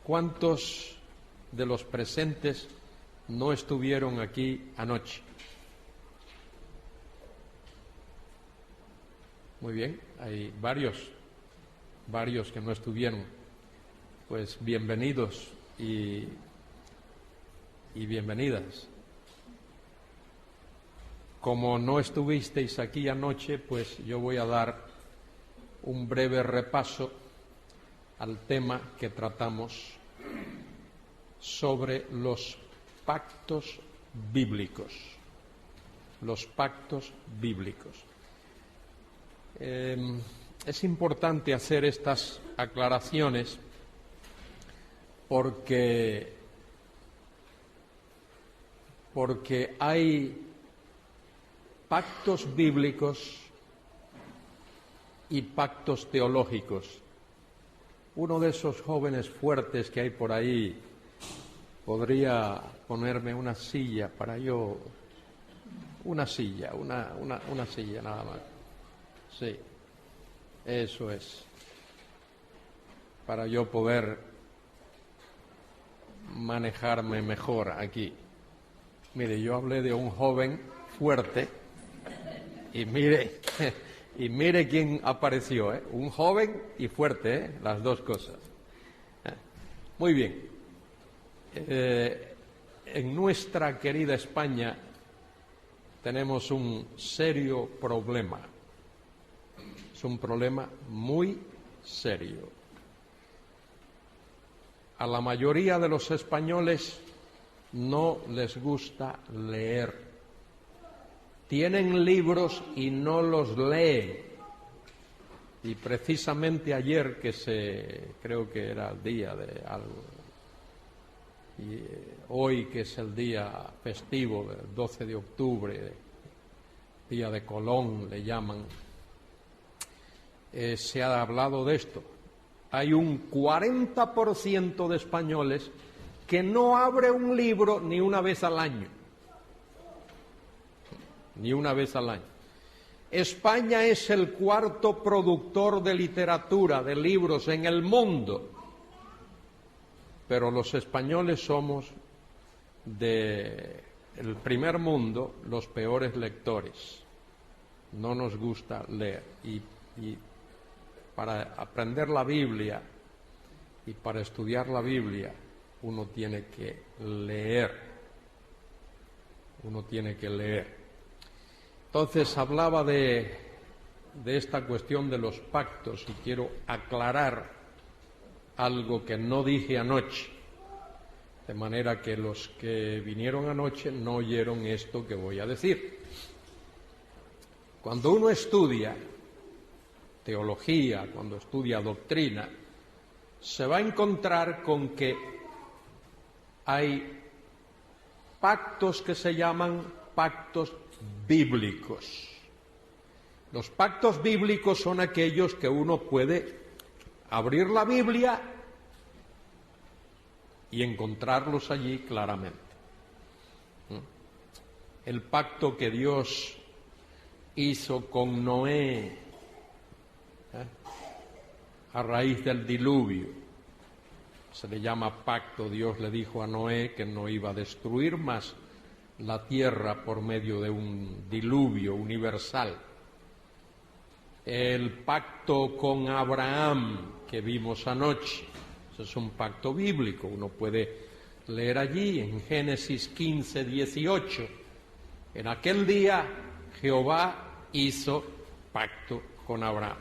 ¿Cuántos de los presentes no estuvieron aquí anoche? Muy bien, hay varios que no estuvieron. Pues bienvenidos y bienvenidas. Como no estuvisteis aquí anoche, pues yo voy a dar un breve repaso al tema que tratamos sobre los pactos bíblicos. Los pactos bíblicos. Es importante hacer estas aclaraciones porque hay pactos bíblicos y pactos teológicos. Uno de esos jóvenes fuertes que hay por ahí podría ponerme una silla para yo, una silla nada más. Sí, eso es, para yo poder manejarme mejor aquí. Mire, yo hablé de un joven fuerte y mire quién apareció, ¿eh? Un joven y fuerte, ¿eh? Las dos cosas. Muy bien. En nuestra querida España tenemos un serio problema. Es un problema muy serio. A la mayoría de los españoles no les gusta leer. Tienen libros y no los leen. Y precisamente ayer, creo que era el día de algo, y hoy que es el día festivo del 12 de octubre, día de Colón le llaman, se ha hablado de esto. Hay un 40% de españoles que no abre un libro ni una vez al año. Ni una vez al año. España es el cuarto productor de literatura, de libros en el mundo. Pero los españoles somos del primer mundo los peores lectores. No nos gusta leer. Y para aprender la Biblia y para estudiar la Biblia uno tiene que leer. Uno tiene que leer. Entonces hablaba de esta cuestión de los pactos y quiero aclarar algo que no dije anoche, de manera que los que vinieron anoche no oyeron esto que voy a decir. Cuando uno estudia teología, cuando estudia doctrina, se va a encontrar con que hay pactos que se llaman pactos bíblicos. Los pactos bíblicos son aquellos que uno puede abrir la Biblia y encontrarlos allí claramente. El pacto que Dios hizo con Noé a raíz del diluvio se le llama pacto. Dios le dijo a Noé que no iba a destruir más la tierra por medio de un diluvio universal. El pacto con Abraham que vimos anoche, ese es un pacto bíblico, uno puede leer allí en Génesis 15, 18. En aquel día Jehová hizo pacto con Abraham.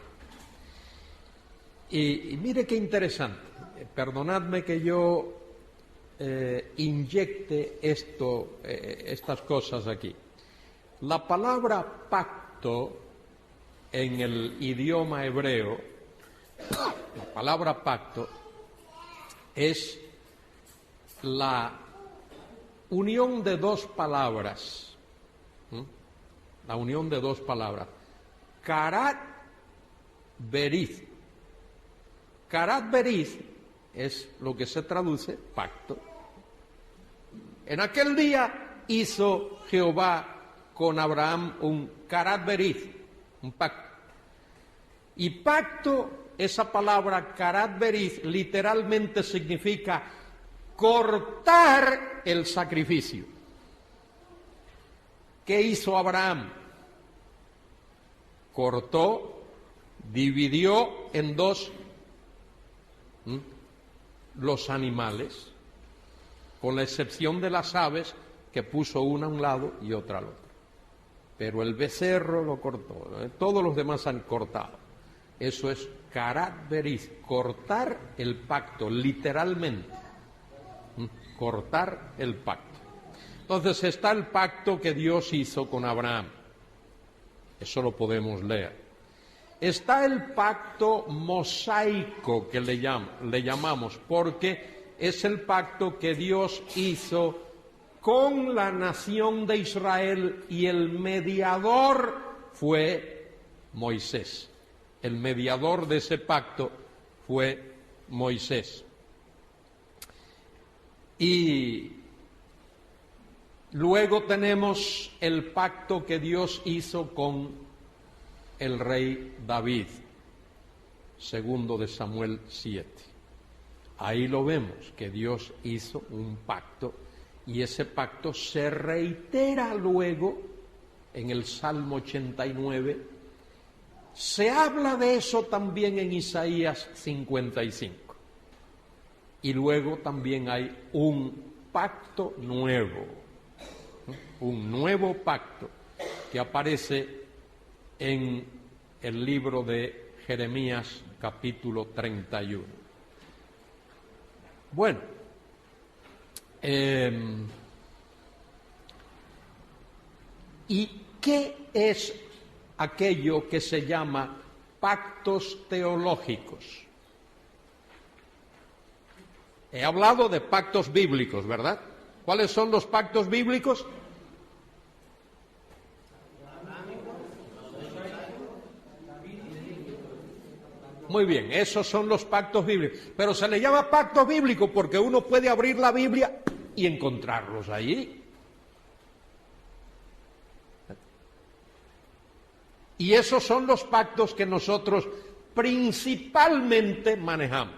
Y mire qué interesante, perdonadme que yo inyecte estas cosas aquí. La palabra pacto en el idioma hebreo, la palabra pacto es la unión de dos palabras, la unión de dos palabras, karat beriz. Karat beriz es lo que se traduce pacto. En aquel día hizo Jehová con Abraham un karat beriz, un pacto. Y pacto esa palabra karat beriz literalmente significa cortar el sacrificio. ¿Qué hizo Abraham? Cortó, dividió en dos los animales, con la excepción de las aves, que puso una a un lado y otra al otro. Pero el becerro lo cortó, todos los demás han cortado. Eso es karat beriz, cortar el pacto, literalmente. Cortar el pacto. Entonces está el pacto que Dios hizo con Abraham. Eso lo podemos leer. Está el pacto mosaico que le llamamos, porque es el pacto que Dios hizo con la nación de Israel y el mediador fue Moisés. El mediador de ese pacto fue Moisés. Y luego tenemos el pacto que Dios hizo con el rey David, segundo de Samuel 7. Ahí lo vemos, que Dios hizo un pacto y ese pacto se reitera luego en el Salmo 89. Se habla de eso también en Isaías 55. Y luego también hay un pacto nuevo, un nuevo pacto que aparece en el libro de Jeremías capítulo 31. Bueno, ¿y qué es aquello que se llama pactos teológicos? He hablado de pactos bíblicos, ¿verdad? ¿Cuáles son los pactos bíblicos? Muy bien, esos son los pactos bíblicos. Pero se le llama pacto bíblico porque uno puede abrir la Biblia y encontrarlos ahí. Y esos son los pactos que nosotros principalmente manejamos.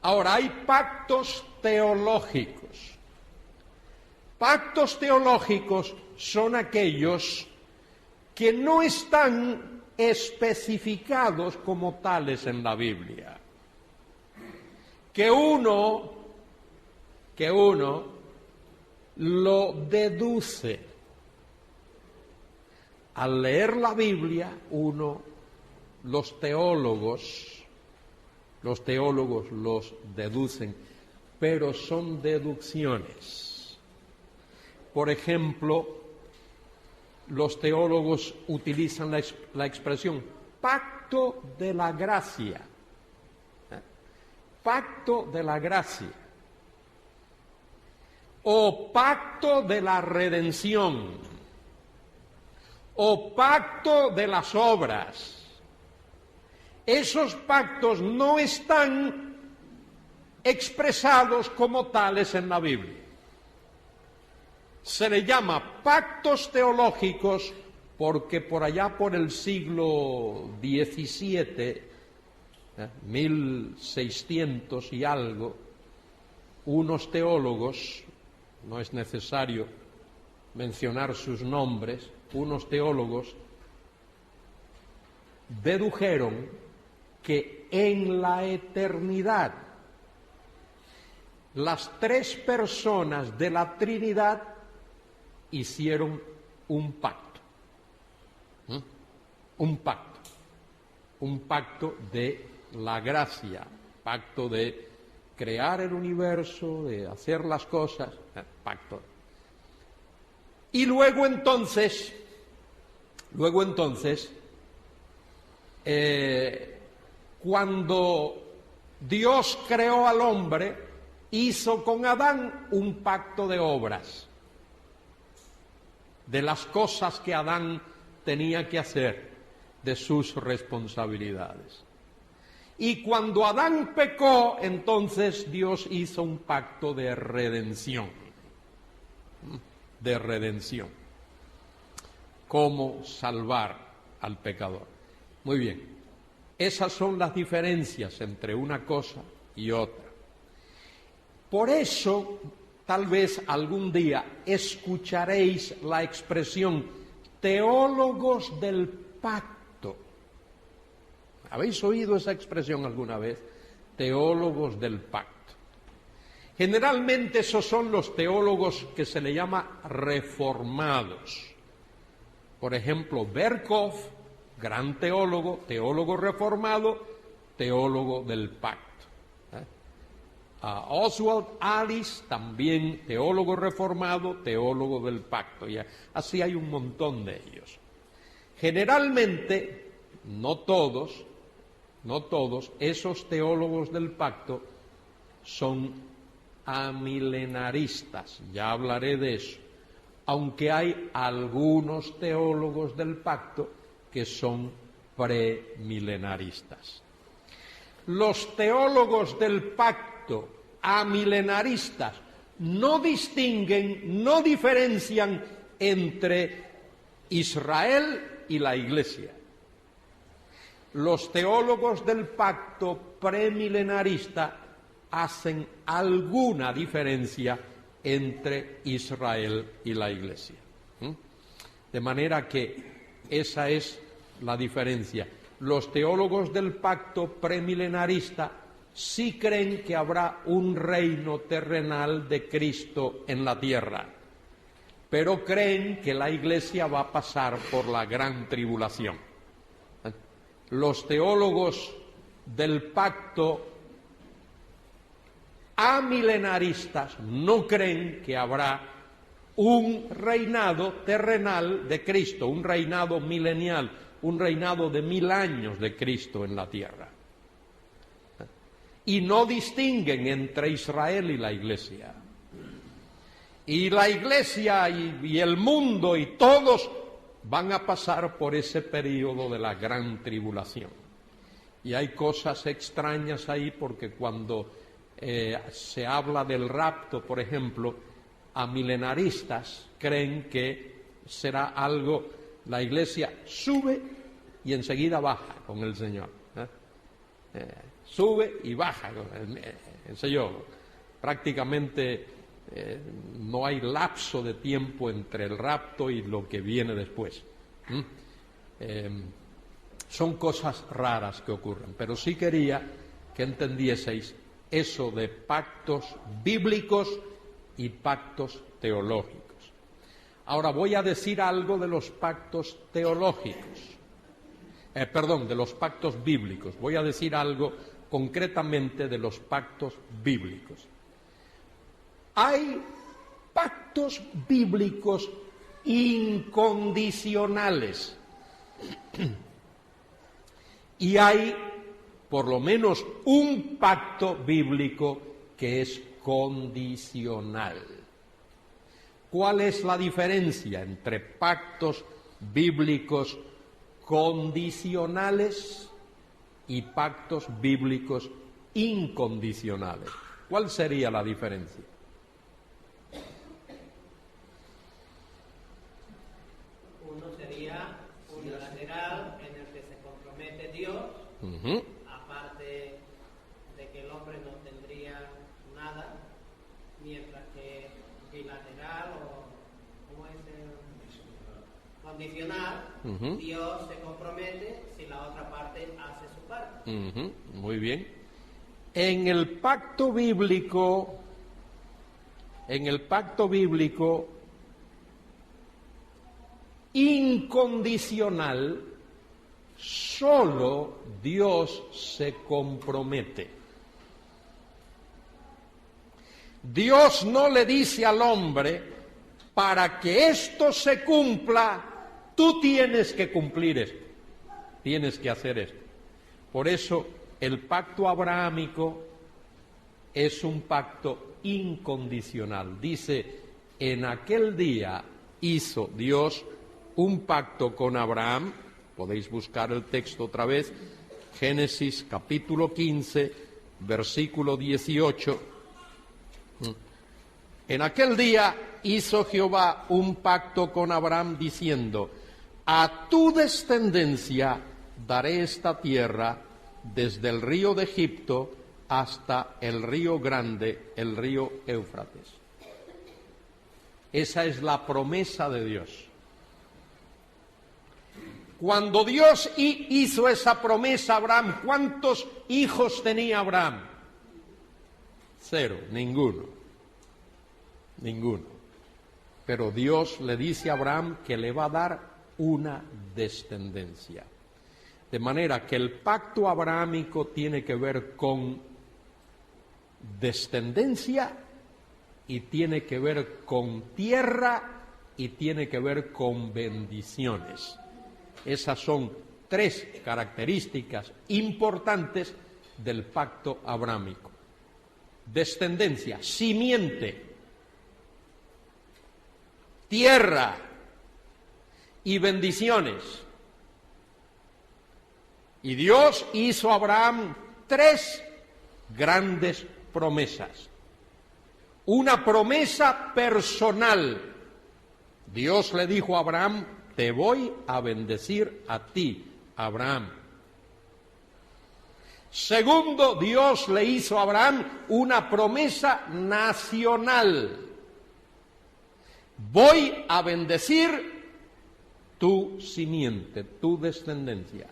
Ahora, hay pactos teológicos. Pactos teológicos son aquellos que no están especificados como tales en la Biblia. Que uno lo deduce. Al leer la Biblia, los teólogos los deducen, pero son deducciones. Por ejemplo, los teólogos utilizan la expresión pacto de la gracia. Pacto de la gracia. O pacto de la redención. O pacto de las obras. Esos pactos no están expresados como tales en la Biblia. Se le llama pactos teológicos porque por allá por el siglo XVII, 1600 y algo, unos teólogos, no es necesario mencionar sus nombres, unos teólogos dedujeron que en la eternidad las tres personas de la Trinidad hicieron un pacto. Un pacto de la gracia, pacto de crear el universo, de hacer las cosas, pacto. Y luego entonces, cuando Dios creó al hombre, hizo con Adán un pacto de obras, de las cosas que Adán tenía que hacer, de sus responsabilidades. Y cuando Adán pecó, entonces Dios hizo un pacto de redención. Cómo salvar al pecador. Muy bien. Esas son las diferencias entre una cosa y otra. Por eso, tal vez algún día escucharéis la expresión teólogos del pacto. ¿Habéis oído esa expresión alguna vez? Teólogos del pacto. Generalmente esos son los teólogos que se le llama reformados. Por ejemplo, Berkov, gran teólogo, teólogo reformado, teólogo del pacto. Oswald Alice, también teólogo reformado, teólogo del pacto. Y así hay un montón de ellos. Generalmente, no todos, esos teólogos del pacto son amilenaristas. Ya hablaré de eso. Aunque hay algunos teólogos del pacto que son premilenaristas. Los teólogos del pacto amilenaristas no distinguen, no diferencian entre Israel y la Iglesia. Los teólogos del pacto premilenarista hacen alguna diferencia entre Israel y la Iglesia. De manera que esa es la diferencia. Los teólogos del pacto premilenarista sí creen que habrá un reino terrenal de Cristo en la tierra, pero creen que la Iglesia va a pasar por la gran tribulación. Los teólogos del pacto amilenaristas no creen que habrá un reinado terrenal de Cristo, un reinado milenial, un reinado de 1000 años de Cristo en la tierra. Y no distinguen entre Israel y la Iglesia. Y la Iglesia y el mundo y todos van a pasar por ese periodo de la gran tribulación. Y hay cosas extrañas ahí porque cuando se habla del rapto, por ejemplo, amilenaristas creen que será algo, la Iglesia sube y enseguida baja con el Señor. Sube y baja con el Señor. Prácticamente no hay lapso de tiempo entre el rapto y lo que viene después. Son cosas raras que ocurren, pero sí quería que entendieseis eso de pactos bíblicos y pactos teológicos. Ahora voy a decir algo de los pactos teológicos, de los pactos bíblicos. Voy a decir algo concretamente de los pactos bíblicos. Hay pactos bíblicos incondicionales y hay por lo menos un pacto bíblico que es condicional. ¿Cuál es la diferencia entre pactos bíblicos condicionales y pactos bíblicos incondicionales? ¿Cuál sería la diferencia? Uno sería unilateral, en el que se compromete Dios, aparte de que el hombre no tendría nada, mientras que bilateral o ¿cómo es condicional, Dios se compromete si la otra parte hace su parte. Muy bien. En el pacto bíblico, incondicional, solo Dios se compromete. Dios no le dice al hombre, para que esto se cumpla, tú tienes que cumplir esto, tienes que hacer esto. Por eso el pacto abrahámico es un pacto incondicional. Dice, en aquel día hizo Dios un pacto con Abraham. Podéis buscar el texto otra vez, Génesis capítulo 15, versículo 18. En aquel día hizo Jehová un pacto con Abraham diciendo, a tu descendencia daré esta tierra desde el río de Egipto hasta el río grande, el río Éufrates. Esa es la promesa de Dios. Cuando Dios hizo esa promesa a Abraham, ¿cuántos hijos tenía Abraham? 0, ninguno. Pero Dios le dice a Abraham que le va a dar una descendencia. De manera que el pacto abrahámico tiene que ver con descendencia y tiene que ver con tierra y tiene que ver con bendiciones. Esas son 3 características importantes del pacto abrahámico. Descendencia, simiente, tierra y bendiciones. Y Dios hizo a Abraham 3 grandes promesas. Una promesa personal. Dios le dijo a Abraham: te voy a bendecir a ti, Abraham. Segundo, Dios le hizo a Abraham una promesa nacional. Voy a bendecir tu simiente, tu descendencia.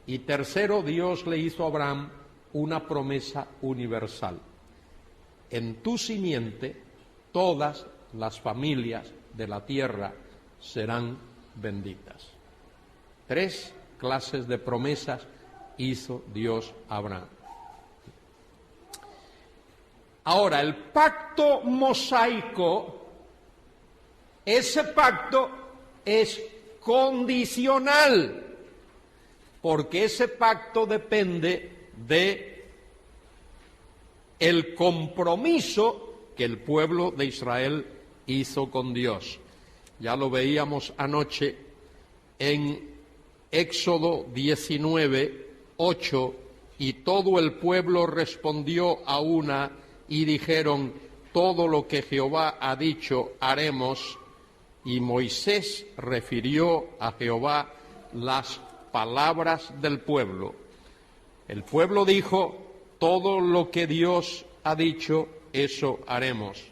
Y tercero, Dios le hizo a Abraham una promesa universal. En tu simiente todas las familias de la tierra serán benditas. 3 clases de promesas hizo Dios a Abraham. Ahora, el pacto mosaico, ese pacto es condicional, porque ese pacto depende de el compromiso que el pueblo de Israel hizo con Dios. Ya lo veíamos anoche en Éxodo 19:8, y todo el pueblo respondió a una y dijeron: todo lo que Jehová ha dicho haremos. Y Moisés refirió a Jehová las palabras del pueblo. El pueblo dijo: todo lo que Dios ha dicho, eso haremos.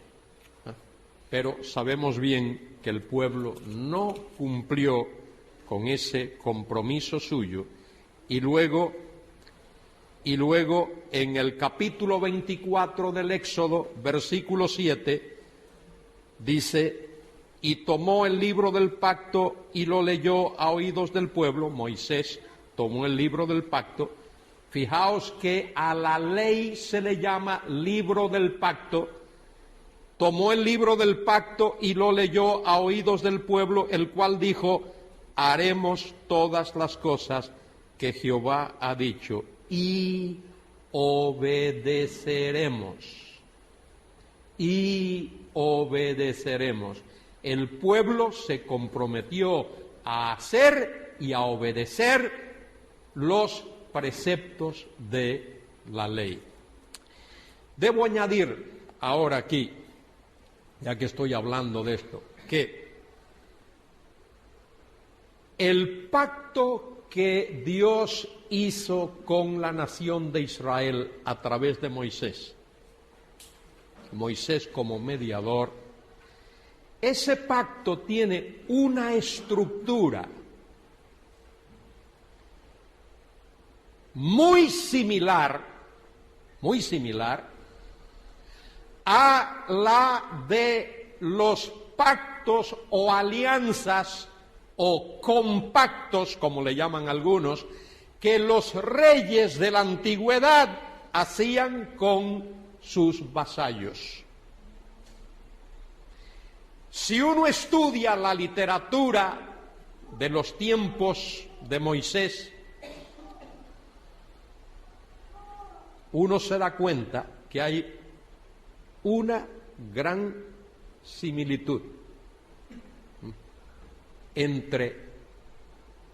Pero sabemos bien que el pueblo no cumplió con ese compromiso suyo. Y luego en el capítulo 24 del Éxodo, versículo 7, dice: y tomó el libro del pacto y lo leyó a oídos del pueblo. Moisés tomó el libro del pacto. Fijaos que a la ley se le llama libro del pacto. Tomó el libro del pacto y lo leyó a oídos del pueblo, el cual dijo: haremos todas las cosas que Jehová ha dicho y obedeceremos. Y obedeceremos. El pueblo se comprometió a hacer y a obedecer los preceptos de la ley. Debo añadir ahora aquí, ya que estoy hablando de esto, que el pacto que Dios hizo con la nación de Israel a través de Moisés como mediador, ese pacto tiene una estructura muy similar a la de los pactos o alianzas o compactos, como le llaman algunos, que los reyes de la antigüedad hacían con sus vasallos. Si uno estudia la literatura de los tiempos de Moisés, uno se da cuenta que hay una gran similitud entre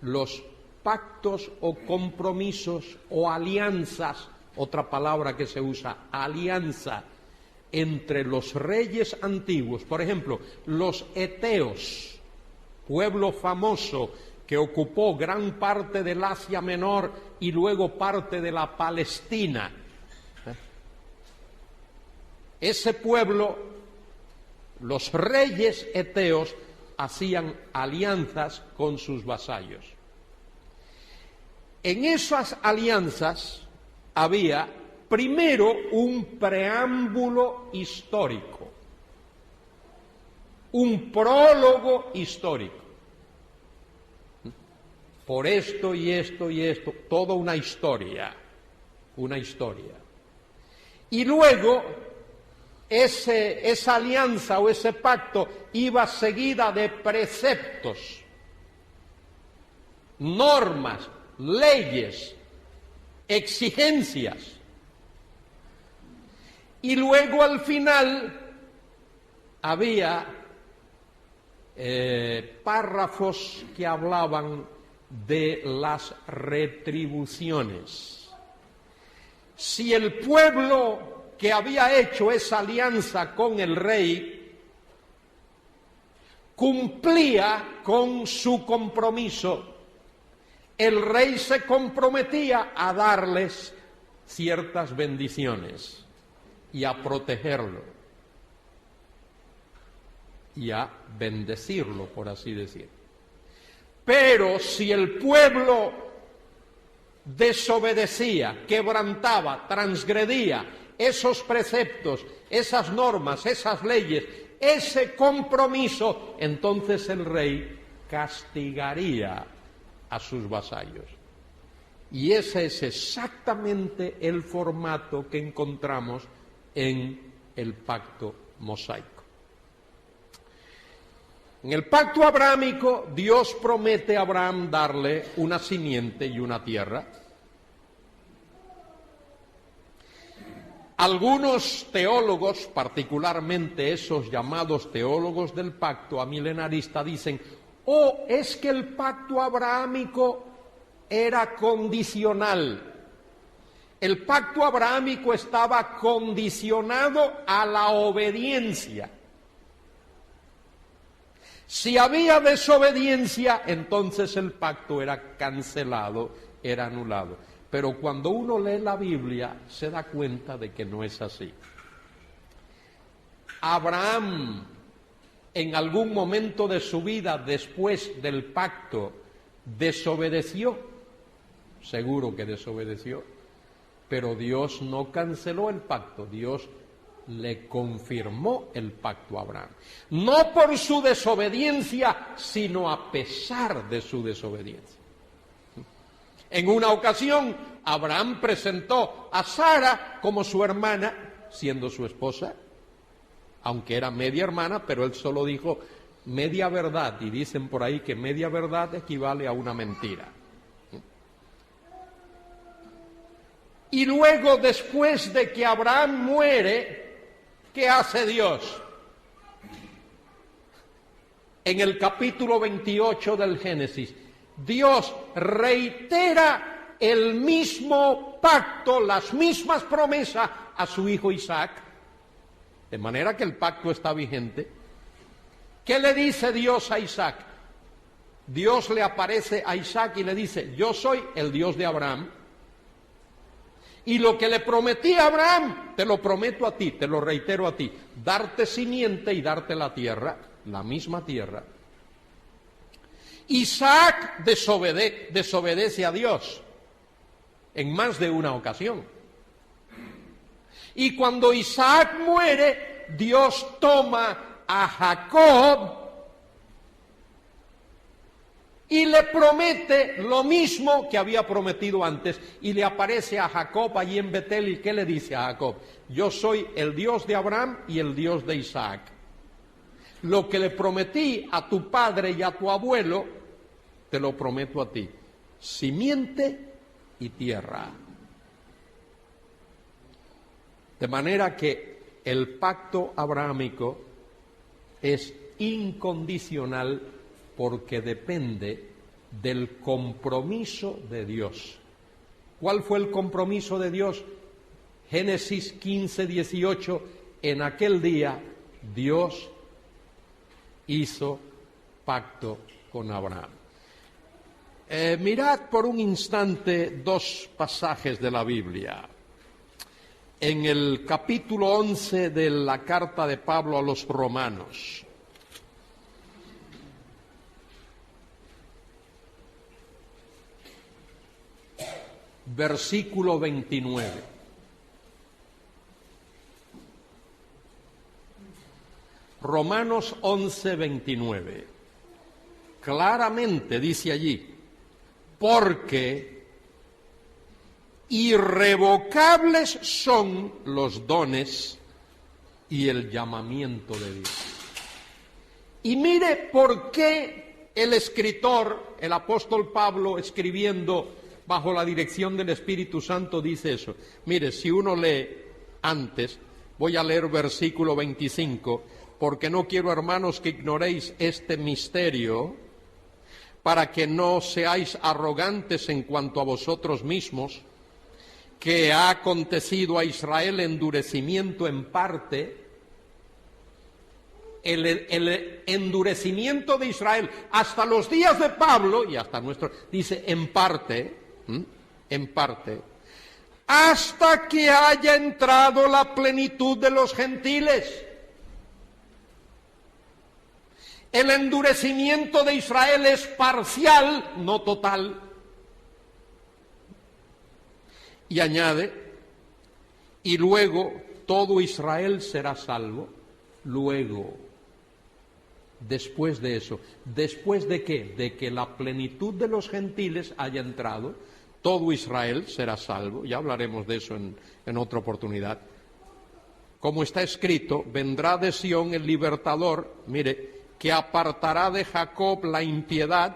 los pactos o compromisos o alianzas, otra palabra que se usa, alianza, entre los reyes antiguos. Por ejemplo, los eteos, pueblo famoso que ocupó gran parte del Asia Menor y luego parte de la Palestina. Ese pueblo, los reyes eteos, hacían alianzas con sus vasallos. En esas alianzas había primero un preámbulo histórico, un prólogo histórico. Por esto y esto y esto, toda una historia. Y luego esa alianza o ese pacto iba seguida de preceptos, normas, leyes, exigencias. Y luego al final había párrafos que hablaban de las retribuciones. Si el pueblo que había hecho esa alianza con el rey cumplía con su compromiso, el rey se comprometía a darles ciertas bendiciones y a protegerlo y a bendecirlo, por así decir. Pero si el pueblo desobedecía, quebrantaba, transgredía esos preceptos, esas normas, esas leyes, ese compromiso, entonces el rey castigaría a sus vasallos. Y ese es exactamente el formato que encontramos en el pacto mosaico. En el pacto abrahámico, Dios promete a Abraham darle una simiente y una tierra. Algunos teólogos, particularmente esos llamados teólogos del pacto amilenarista, dicen: es que el pacto abrahámico era condicional. El pacto abrahámico estaba condicionado a la obediencia. Si había desobediencia, entonces el pacto era cancelado, era anulado. Pero cuando uno lee la Biblia, se da cuenta de que no es así. Abraham, en algún momento de su vida, después del pacto, desobedeció. Seguro que desobedeció. Pero Dios no canceló el pacto, Dios le confirmó el pacto a Abraham. No por su desobediencia, sino a pesar de su desobediencia. En una ocasión, Abraham presentó a Sara como su hermana, siendo su esposa, aunque era media hermana, pero él solo dijo media verdad, y dicen por ahí que media verdad equivale a una mentira. Y luego, después de que Abraham muere, ¿qué hace Dios? En el capítulo 28 del Génesis, Dios reitera el mismo pacto, las mismas promesas a su hijo Isaac, de manera que el pacto está vigente. ¿Qué le dice Dios a Isaac? Dios le aparece a Isaac y le dice: yo soy el Dios de Abraham, y lo que le prometí a Abraham, te lo prometo a ti, te lo reitero a ti, darte simiente y darte la tierra, la misma tierra. Isaac desobedece a Dios en más de una ocasión. Y cuando Isaac muere, Dios toma a Jacob y le promete lo mismo que había prometido antes, y le aparece a Jacob allí en Betel. ¿Y qué le dice a Jacob? Yo soy el Dios de Abraham y el Dios de Isaac. Lo que le prometí a tu padre y a tu abuelo, te lo prometo a ti: simiente y tierra. De manera que el pacto abrahámico es incondicional, porque depende del compromiso de Dios. ¿Cuál fue el compromiso de Dios? Génesis 15, 18, en aquel día Dios hizo pacto con Abraham. Mirad por un instante dos pasajes de la Biblia. En el capítulo 11 de la carta de Pablo a los Romanos. Versículo 29. Romanos 11, 29. Claramente dice allí, porque irrevocables son los dones y el llamamiento de Dios. Y mire por qué el escritor, el apóstol Pablo, escribiendo bajo la dirección del Espíritu Santo, dice eso. Mire, si uno lee antes, voy a leer versículo 25, porque no quiero, hermanos, que ignoréis este misterio, para que no seáis arrogantes en cuanto a vosotros mismos, que ha acontecido a Israel endurecimiento en parte. El endurecimiento de Israel hasta los días de Pablo y hasta nuestro, dice en parte, hasta que haya entrado la plenitud de los gentiles. El endurecimiento de Israel es parcial, no total. Y añade, y luego todo Israel será salvo. Luego, después de eso, ¿después de qué? De que la plenitud de los gentiles haya entrado, todo Israel será salvo. Ya hablaremos de eso en otra oportunidad. Como está escrito, vendrá de Sión el libertador, mire, que apartará de Jacob la impiedad,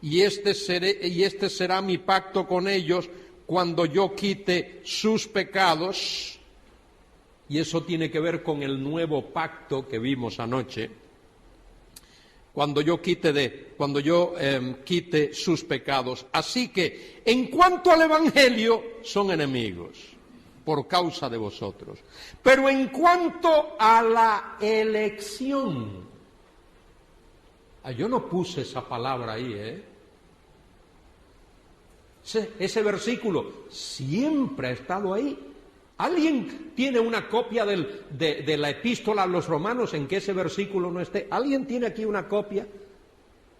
y este será mi pacto con ellos cuando yo quite sus pecados. Y eso tiene que ver con el nuevo pacto que vimos anoche. Cuando yo quite sus pecados. Así que, en cuanto al Evangelio, son enemigos por causa de vosotros. Pero en cuanto a la elección, yo no puse esa palabra ahí, Ese versículo siempre ha estado ahí. ¿Alguien tiene una copia de la epístola a los romanos en que ese versículo no esté? ¿Alguien tiene aquí una copia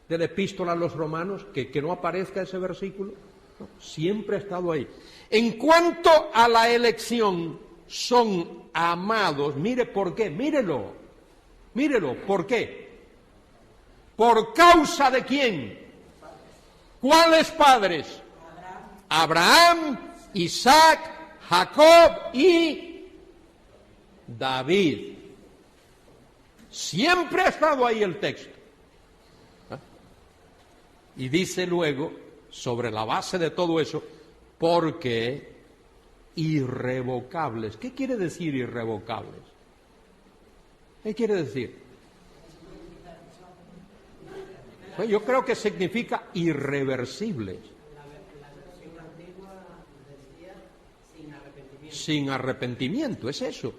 de la epístola a los romanos que no aparezca ese versículo? No, siempre ha estado ahí. En cuanto a la elección, son amados. Mire por qué, mírelo, ¿por qué? ¿Por causa de quién? ¿Cuáles padres? Abraham, Isaac, Jacob y David. Siempre ha estado ahí el texto. Y dice luego, sobre la base de todo eso, porque irrevocables. ¿Qué quiere decir irrevocables? ¿Qué quiere decir? Pues yo creo que significa irreversibles. La versión antigua decía sin arrepentimiento. Sin arrepentimiento, es eso,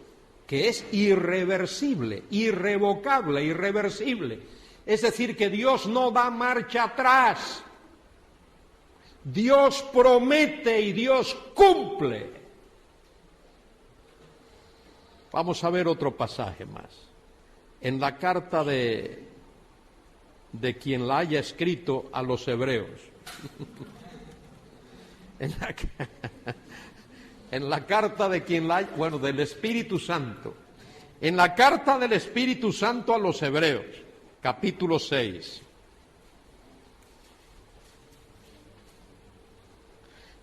que es irreversible, irrevocable, irreversible. Es decir, que Dios no da marcha atrás. Dios promete y Dios cumple. Vamos a ver otro pasaje más. En la carta de quien la haya escrito a los hebreos. En la carta de quien la haya, del Espíritu Santo. En la carta del Espíritu Santo a los hebreos, capítulo 6.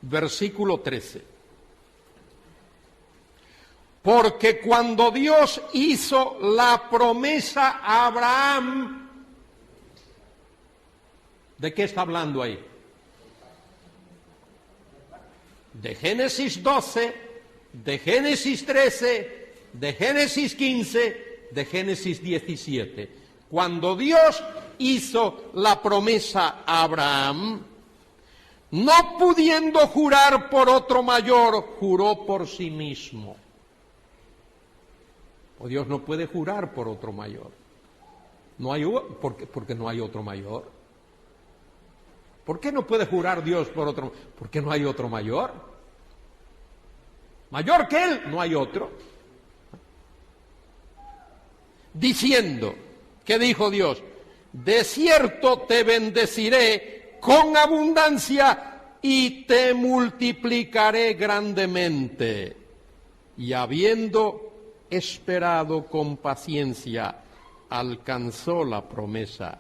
Versículo 13. Porque cuando Dios hizo la promesa a Abraham, ¿de qué está hablando ahí? De Génesis 12, de Génesis 13, de Génesis 15, de Génesis 17. Cuando Dios hizo la promesa a Abraham, no pudiendo jurar por otro mayor, juró por sí mismo. O Dios no puede jurar por otro mayor. No hay, porque no hay otro mayor. ¿Por qué no puede jurar Dios por otro? Porque no hay otro mayor. Mayor que Él, no hay otro. Diciendo, ¿qué dijo Dios? De cierto te bendeciré con abundancia y te multiplicaré grandemente. Y habiendo esperado con paciencia, alcanzó la promesa.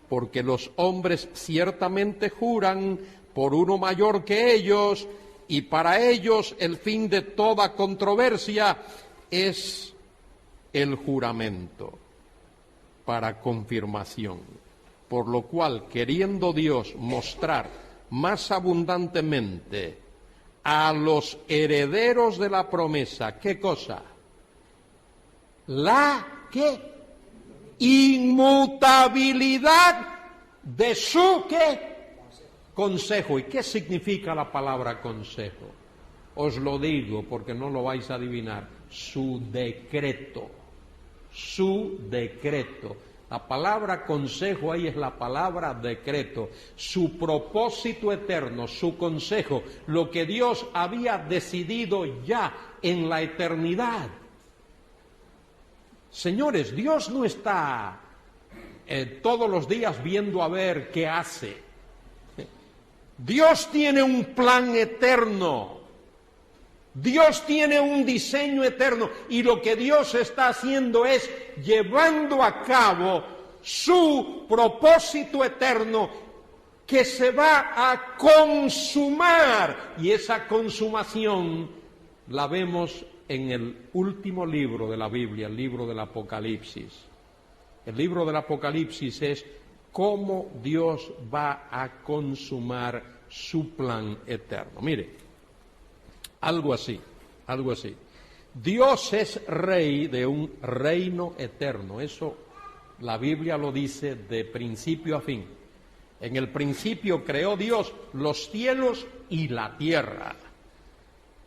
Porque los hombres ciertamente juran por uno mayor que ellos, y para ellos el fin de toda controversia es el juramento para confirmación. Por lo cual, queriendo Dios mostrar más abundantemente a los herederos de la promesa, ¿qué cosa? ¿Qué? Inmutabilidad de su ¿qué? Consejo. ¿Y qué significa la palabra consejo? Os lo digo porque no lo vais a adivinar. Su decreto. Su decreto. La palabra consejo ahí es la palabra decreto. Su propósito eterno, su consejo, lo que Dios había decidido ya en la eternidad. Señores, Dios no está todos los días viendo a ver qué hace. Dios tiene un plan eterno. Dios tiene un diseño eterno. Y lo que Dios está haciendo es llevando a cabo su propósito eterno que se va a consumar. Y esa consumación la vemos en el último libro de la Biblia, el libro del Apocalipsis. El libro del Apocalipsis es cómo Dios va a consumar su plan eterno. Mire, algo así. Dios es rey de un reino eterno. Eso la Biblia lo dice de principio a fin. En el principio creó Dios los cielos y la tierra.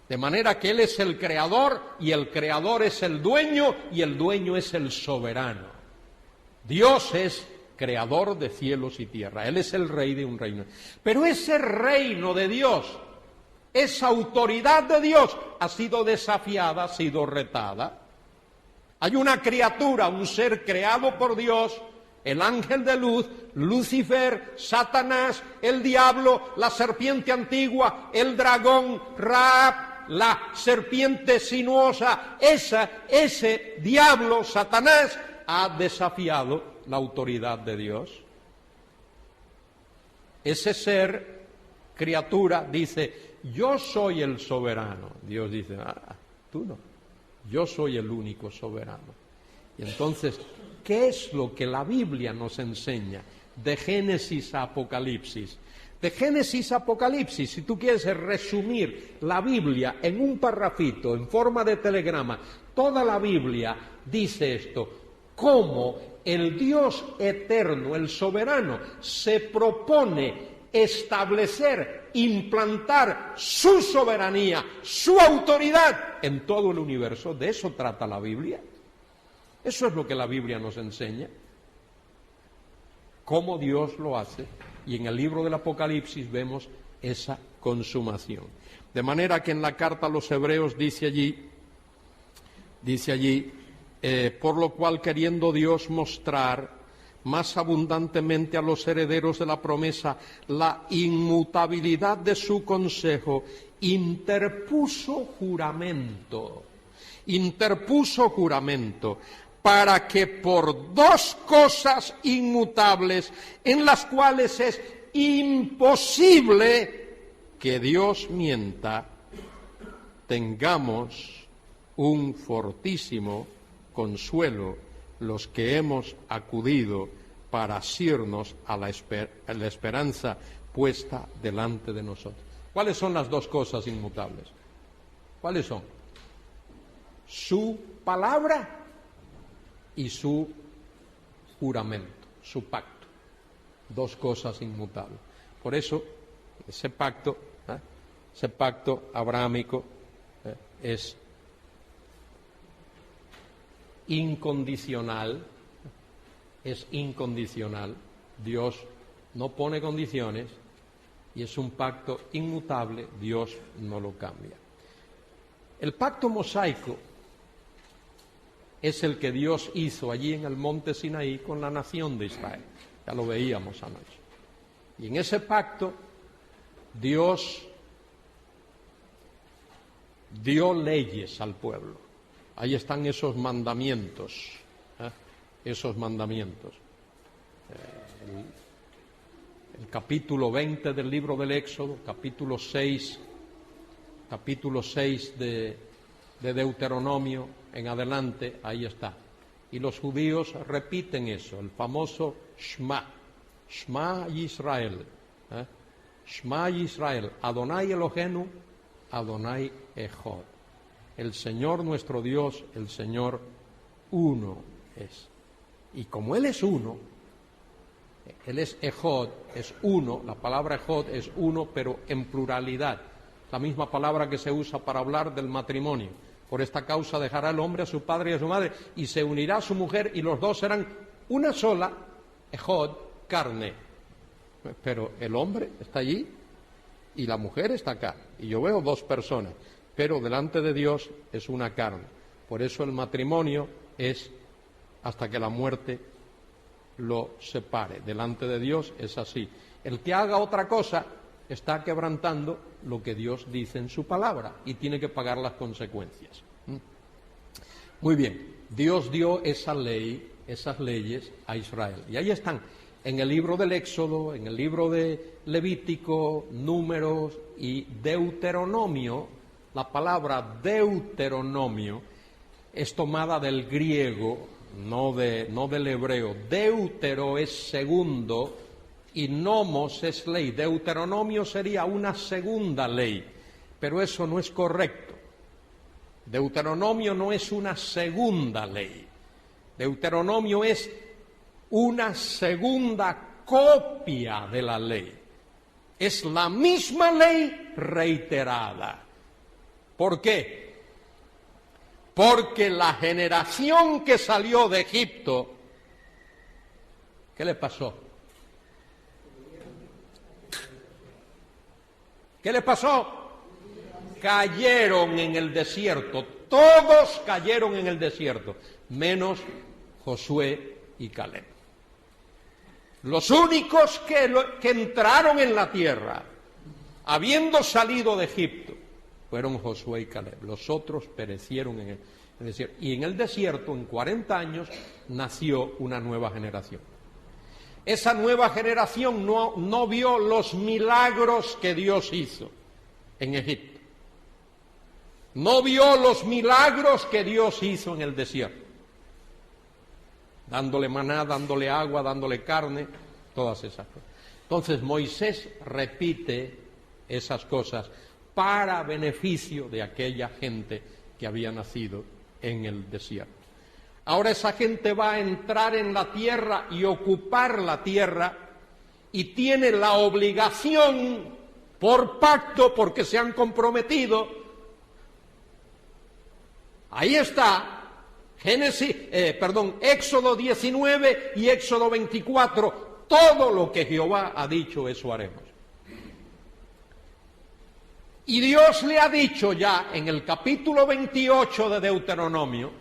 De manera que Él es el creador y el creador es el dueño y el dueño es el soberano. Dios es creador de cielos y tierra. Él es el rey de un reino. Pero ese reino de Dios, esa autoridad de Dios ha sido desafiada, ha sido retada. Hay una criatura, un ser creado por Dios, el ángel de luz, Lucifer, Satanás, el diablo, la serpiente antigua, el dragón, Raab, la serpiente sinuosa. Ese diablo, Satanás, ha desafiado la autoridad de Dios. Ese ser, criatura, dice, yo soy el soberano. Dios dice, tú no, yo soy el único soberano. Y entonces, ¿qué es lo que la Biblia nos enseña de Génesis a Apocalipsis? De Génesis a Apocalipsis, si tú quieres resumir la Biblia en un parrafito, en forma de telegrama, toda la Biblia dice esto: cómo el Dios eterno, el soberano, se propone establecer, implantar su soberanía, su autoridad en todo el universo. De eso trata la Biblia. Eso es lo que la Biblia nos enseña. Cómo Dios lo hace. Y en el libro del Apocalipsis vemos esa consumación. De manera que en la carta a los Hebreos dice allí, por lo cual queriendo Dios mostrar más abundantemente a los herederos de la promesa la inmutabilidad de su consejo, interpuso juramento, para que por dos cosas inmutables, en las cuales es imposible que Dios mienta, tengamos un fortísimo consuelo los que hemos acudido para asirnos a la esperanza puesta delante de nosotros. ¿Cuáles son las dos cosas inmutables? ¿Cuáles son? Su palabra y su juramento, su pacto. Dos cosas inmutables. Por eso, ese pacto abrahámico es incondicional, Dios no pone condiciones, y es un pacto inmutable, Dios no lo cambia. El pacto mosaico es el que Dios hizo allí en el monte Sinaí con la nación de Israel. Ya lo veíamos anoche. Y en ese pacto Dios dio leyes al pueblo. Ahí están esos mandamientos, esos mandamientos. El capítulo 20 del libro del Éxodo, capítulo 6 de Deuteronomio en adelante, ahí está. Y los judíos repiten eso, el famoso Shema, Shema Yisrael, Shema Yisrael, Adonai Elohenu, Adonai Echad. El Señor nuestro Dios, el Señor uno es. Y como Él es uno, Él es Echad, es uno, la palabra Echad es uno, pero en pluralidad. La misma palabra que se usa para hablar del matrimonio. Por esta causa dejará el hombre a su padre y a su madre, y se unirá a su mujer, y los dos serán una sola, Echad, carne. Pero el hombre está allí, y la mujer está acá. Y yo veo dos personas, pero delante de Dios es una carne. Por eso el matrimonio es hasta que la muerte lo separe. Delante de Dios es así. El que haga otra cosa está quebrantando lo que Dios dice en su palabra y tiene que pagar las consecuencias. Muy bien, Dios dio esa ley, esas leyes a Israel. Y ahí están, en el libro del Éxodo, en el libro de Levítico, Números y Deuteronomio. La palabra Deuteronomio es tomada del griego, no del hebreo. Deutero es segundo y nomos es ley. Deuteronomio sería una segunda ley, pero eso no es correcto. Deuteronomio no es una segunda ley. Deuteronomio es una segunda copia de la ley. Es la misma ley reiterada. ¿Por qué? Porque la generación que salió de Egipto, ¿qué le pasó? ¿Qué le pasó? Cayeron en el desierto, todos cayeron en el desierto, menos Josué y Caleb. Los únicos que entraron en la tierra, habiendo salido de Egipto, fueron Josué y Caleb. Los otros perecieron en el desierto. Y en el desierto, en 40 años, nació una nueva generación. Esa nueva generación no vio los milagros que Dios hizo en Egipto. No vio los milagros que Dios hizo en el desierto. Dándole maná, dándole agua, dándole carne, todas esas cosas. Entonces Moisés repite esas cosas para beneficio de aquella gente que había nacido en el desierto. Ahora esa gente va a entrar en la tierra y ocupar la tierra y tiene la obligación por pacto, porque se han comprometido. Ahí está Éxodo 19 y Éxodo 24, todo lo que Jehová ha dicho, eso haremos. Y Dios le ha dicho ya en el capítulo 28 de Deuteronomio,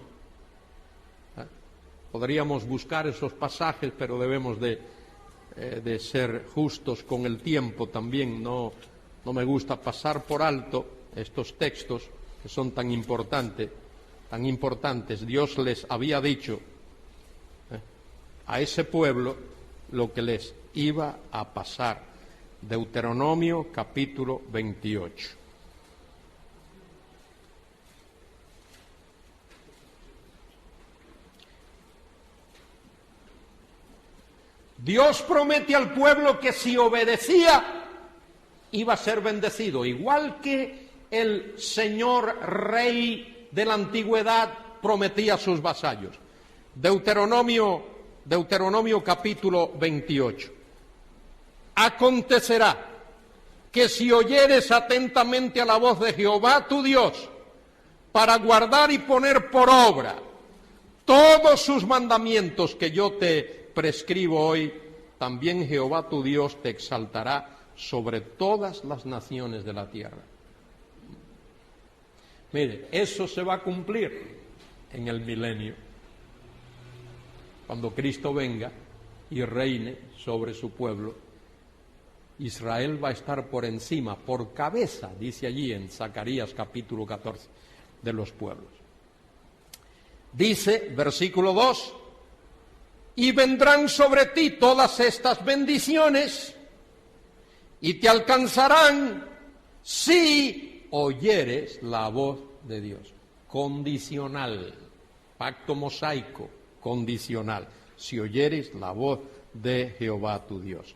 podríamos buscar esos pasajes, pero debemos de ser justos con el tiempo también, no me gusta pasar por alto estos textos que son tan importantes. Dios les había dicho a ese pueblo lo que les iba a pasar. Deuteronomio capítulo 28. Dios promete al pueblo que si obedecía iba a ser bendecido, igual que el señor rey de la antigüedad prometía a sus vasallos. Deuteronomio capítulo 28. Acontecerá que si oyeres atentamente a la voz de Jehová tu Dios, para guardar y poner por obra todos sus mandamientos que yo te prescribo hoy, también Jehová tu Dios te exaltará sobre todas las naciones de la tierra. Mire, eso se va a cumplir en el milenio, cuando Cristo venga y reine sobre su pueblo. Israel va a estar por encima, por cabeza, dice allí en Zacarías capítulo 14, de los pueblos. Dice, versículo 2, y vendrán sobre ti todas estas bendiciones y te alcanzarán si oyeres la voz de Dios. Condicional, pacto mosaico, condicional. Si oyeres la voz de Jehová tu Dios.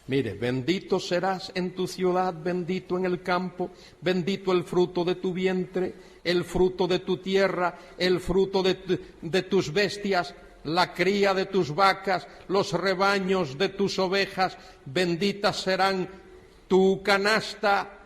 Mire, bendito serás en tu ciudad, bendito en el campo, bendito el fruto de tu vientre, el fruto de tu tierra, el fruto de tus bestias, la cría de tus vacas, los rebaños de tus ovejas, benditas serán tu canasta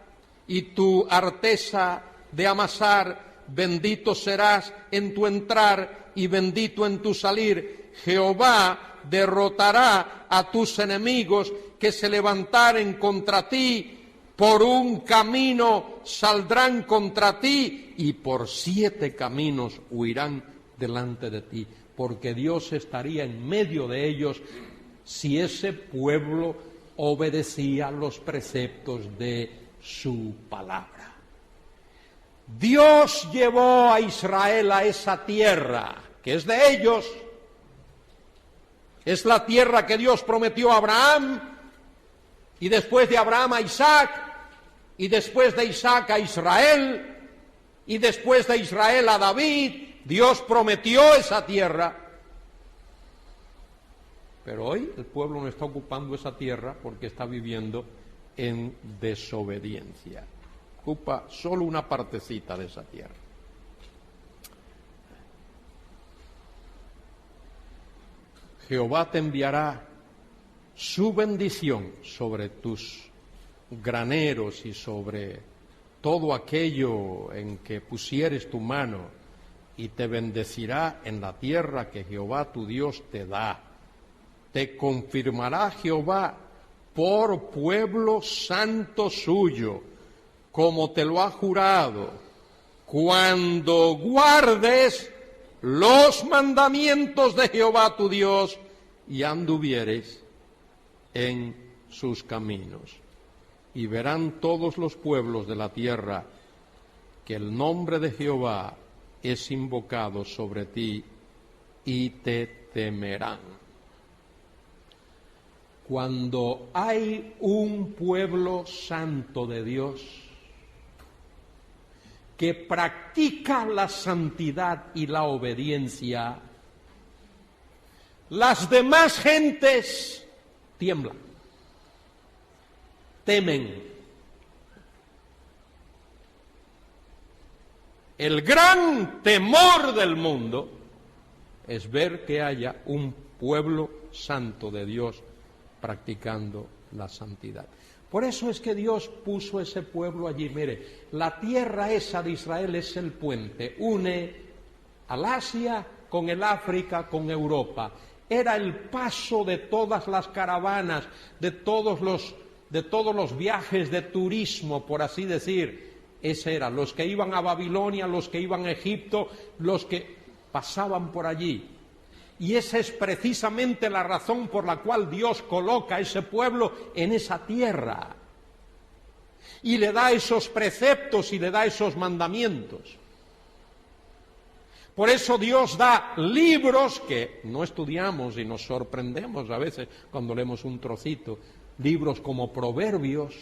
y tu artesa de amasar, bendito serás en tu entrar y bendito en tu salir. Jehová derrotará a tus enemigos que se levantaren contra ti, por un camino saldrán contra ti y por 7 caminos huirán delante de ti, porque Dios estaría en medio de ellos si ese pueblo obedecía los preceptos de su palabra. Dios llevó a Israel a esa tierra, que es de ellos. Es la tierra que Dios prometió a Abraham, y después de Abraham a Isaac, y después de Isaac a Israel, y después de Israel a David. Dios prometió esa tierra. Pero hoy el pueblo no está ocupando esa tierra porque está viviendo en desobediencia. Ocupa solo una partecita de esa tierra. Jehová te enviará su bendición sobre tus graneros y sobre todo aquello en que pusieres tu mano, y te bendecirá en la tierra que Jehová tu Dios te da. Te confirmará Jehová por pueblo santo suyo, como te lo ha jurado, cuando guardes los mandamientos de Jehová tu Dios y anduvieres en sus caminos. Y verán todos los pueblos de la tierra que el nombre de Jehová es invocado sobre ti y te temerán. Cuando hay un pueblo santo de Dios que practica la santidad y la obediencia, las demás gentes tiemblan, temen. El gran temor del mundo es ver que haya un pueblo santo de Dios practicando la santidad. Por eso es que Dios puso ese pueblo allí. Mire, la tierra esa de Israel es el puente, une al Asia con el África, con Europa. Era el paso de todas las caravanas, de todos los viajes de turismo, por así decir. Ese era, los que iban a Babilonia, los que iban a Egipto, los que pasaban por allí. Y esa es precisamente la razón por la cual Dios coloca a ese pueblo en esa tierra. Y le da esos preceptos y le da esos mandamientos. Por eso Dios da libros que no estudiamos y nos sorprendemos a veces cuando leemos un trocito. Libros como Proverbios,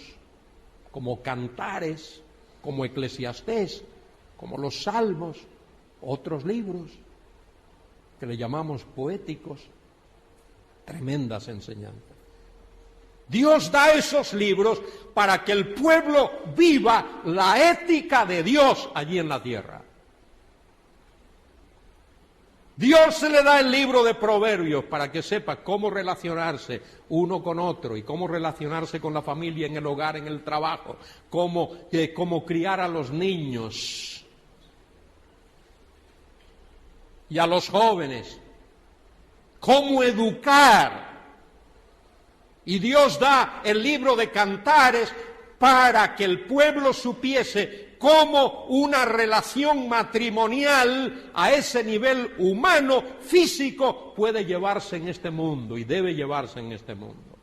como Cantares, como Eclesiastés, como los Salmos, otros libros que le llamamos poéticos, tremendas enseñanzas. Dios da esos libros para que el pueblo viva la ética de Dios allí en la tierra. Dios se le da el libro de Proverbios para que sepa cómo relacionarse uno con otro y cómo relacionarse con la familia, en el hogar, en el trabajo, cómo criar a los niños y a los jóvenes, cómo educar Y Dios da el libro de Cantares para que el pueblo supiese cómo una relación matrimonial a ese nivel humano, físico, puede llevarse en este mundo y debe llevarse en este mundo.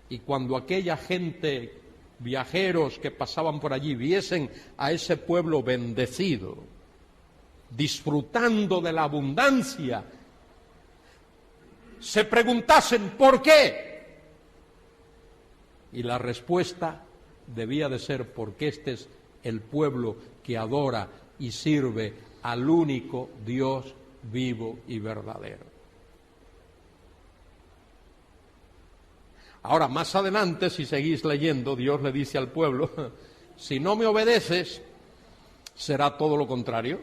Y cuando aquella gente, viajeros que pasaban por allí, viesen a ese pueblo bendecido, disfrutando de la abundancia, se preguntasen ¿por qué? Y la respuesta debía de ser porque este es el pueblo que adora y sirve al único Dios vivo y verdadero. Ahora, más adelante, si seguís leyendo, Dios le dice al pueblo, si no me obedeces, será todo lo contrario.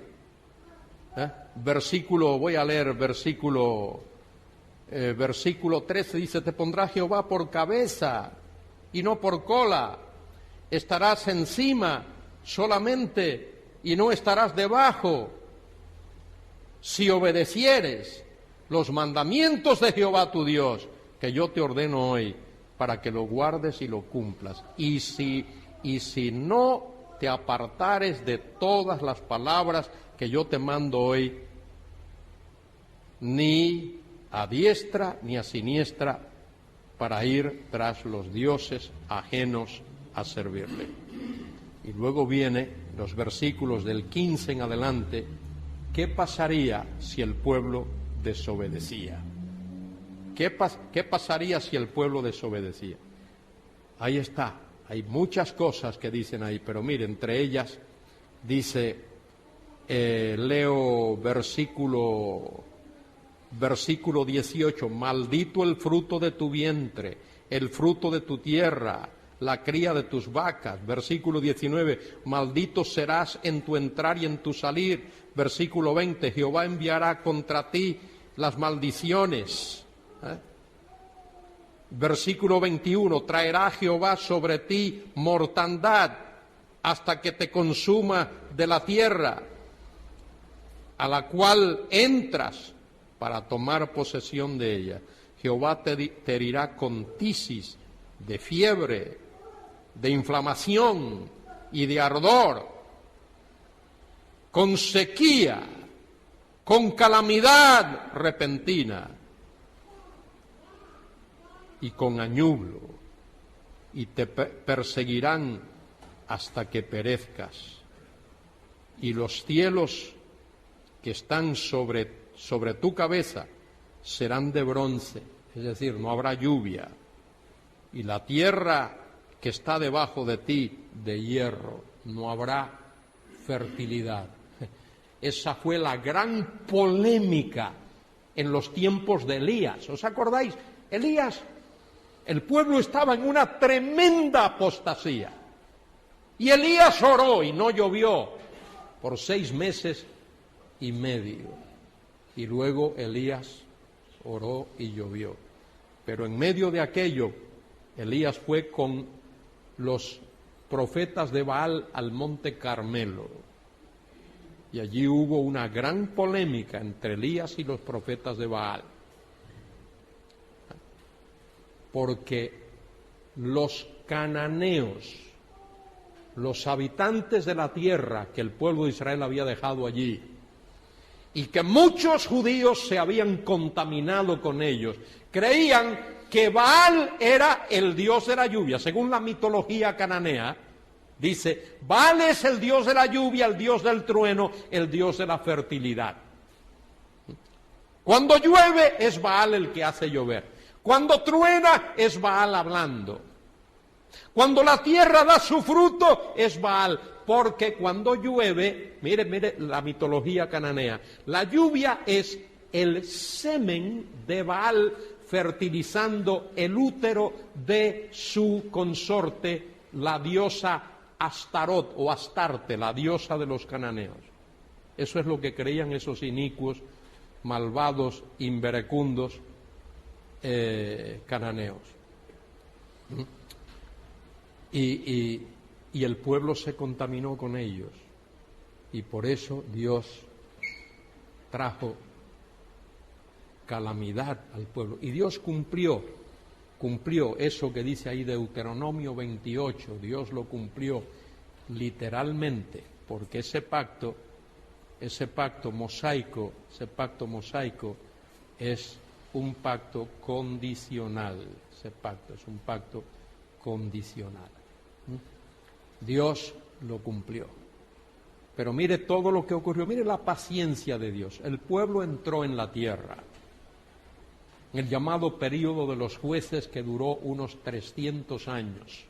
Voy a leer versículo 13, dice, te pondrá Jehová por cabeza y no por cola, estarás encima solamente y no estarás debajo, si obedecieres los mandamientos de Jehová tu Dios, que yo te ordeno hoy, para que lo guardes y lo cumplas. Y si no te apartares de todas las palabras que yo te mando hoy, ni a diestra ni a siniestra, para ir tras los dioses ajenos a servirle. Y luego viene los versículos del 15 en adelante, ¿qué pasaría si el pueblo desobedecía? ¿Qué pasaría si el pueblo desobedecía? Ahí está, hay muchas cosas que dicen ahí, pero mire, entre ellas dice, leo versículo 18, maldito el fruto de tu vientre, el fruto de tu tierra, la cría de tus vacas. Versículo 19, maldito serás en tu entrar y en tu salir. Versículo 20, Jehová enviará contra ti las maldiciones. Versículo 21, traerá Jehová sobre ti mortandad hasta que te consuma de la tierra a la cual entras para tomar posesión de ella. Jehová te herirá con tisis, de fiebre, de inflamación y de ardor, con sequía, con calamidad repentina y con añublo, y te perseguirán hasta que perezcas. Y los cielos que están sobre tu cabeza serán de bronce, es decir, no habrá lluvia, y la tierra que está debajo de ti de hierro, no habrá fertilidad. Esa fue la gran polémica en los tiempos de Elías. ¿Os acordáis? Elías, el pueblo estaba en una tremenda apostasía, y Elías oró y no llovió por 6 meses y medio. Y luego Elías oró y llovió. Pero en medio de aquello, Elías fue con los profetas de Baal al monte Carmelo. Y allí hubo una gran polémica entre Elías y los profetas de Baal. Porque los cananeos, los habitantes de la tierra que el pueblo de Israel había dejado allí, y que muchos judíos se habían contaminado con ellos, creían que Baal era el dios de la lluvia. Según la mitología cananea, dice, Baal es el dios de la lluvia, el dios del trueno, el dios de la fertilidad. Cuando llueve es Baal el que hace llover. Cuando truena es Baal hablando. Cuando la tierra da su fruto es Baal, porque cuando llueve, mire la mitología cananea, la lluvia es el semen de Baal fertilizando el útero de su consorte, la diosa Astarot o Astarte, la diosa de los cananeos. Eso es lo que creían esos inicuos, malvados, inverecundos cananeos. Y el pueblo se contaminó con ellos, y por eso Dios trajo calamidad al pueblo. Y Dios cumplió cumplió eso que dice ahí Deuteronomio 28, Dios lo cumplió literalmente, porque ese pacto mosaico es un pacto condicional, ese pacto es un pacto condicional. Dios lo cumplió. Pero mire todo lo que ocurrió, mire la paciencia de Dios. El pueblo entró en la tierra, en el llamado período de los jueces, que duró unos 300 años.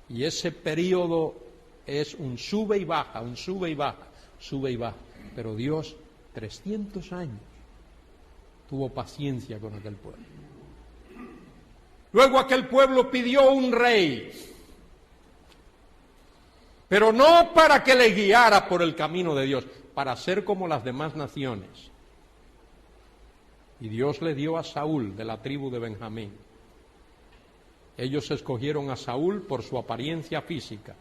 Y ese período es un sube y baja, un sube y baja, sube y baja. Pero Dios, 300 años, tuvo paciencia con aquel pueblo. Luego aquel pueblo pidió un rey, pero no para que le guiara por el camino de Dios, para ser como las demás naciones. Y Dios le dio a Saúl, de la tribu de Benjamín. Ellos escogieron a Saúl por su apariencia física,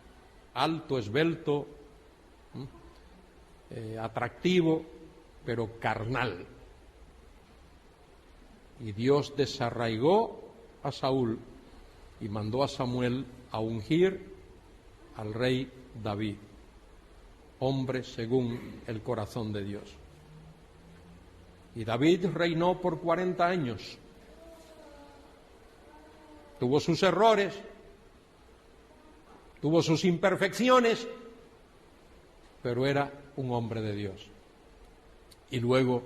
alto, esbelto, atractivo, pero carnal. Y Dios desarraigó a Saúl y mandó a Samuel a ungir al rey David, hombre según el corazón de Dios. Y David reinó por 40 años. Tuvo sus errores, tuvo sus imperfecciones, pero era un hombre de Dios. Y luego,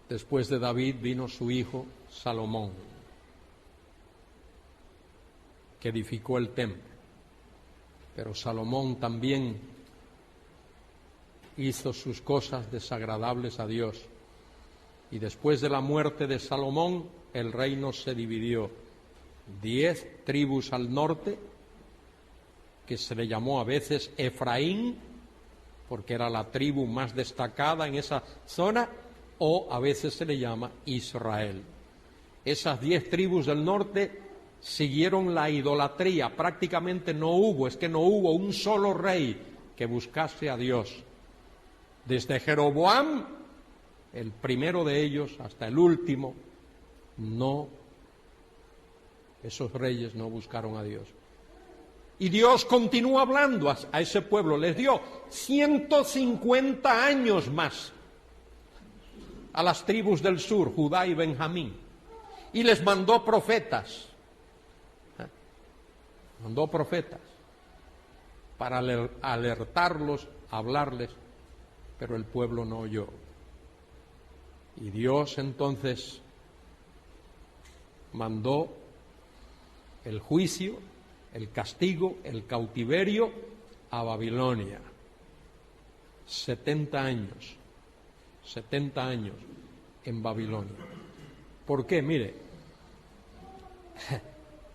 después de David, vino su hijo Salomón, que edificó el templo. Pero Salomón también hizo sus cosas desagradables a Dios. Y después de la muerte de Salomón, el reino se dividió. 10 tribus al norte, que se le llamó a veces Efraín, porque era la tribu más destacada en esa zona, o a veces se le llama Israel. Esas 10 tribus del norte siguieron la idolatría, prácticamente no hubo un solo rey que buscase a Dios. Desde Jeroboam, el primero de ellos, hasta el último, esos reyes no buscaron a Dios. Y Dios continuó hablando a ese pueblo, les dio 150 años más a las tribus del sur, Judá y Benjamín, y les mandó profetas. Mandó profetas para alertarlos, hablarles, pero el pueblo no oyó. Y Dios entonces mandó el juicio, el castigo, el cautiverio a Babilonia. 70 años en Babilonia. ¿Por qué? Mire,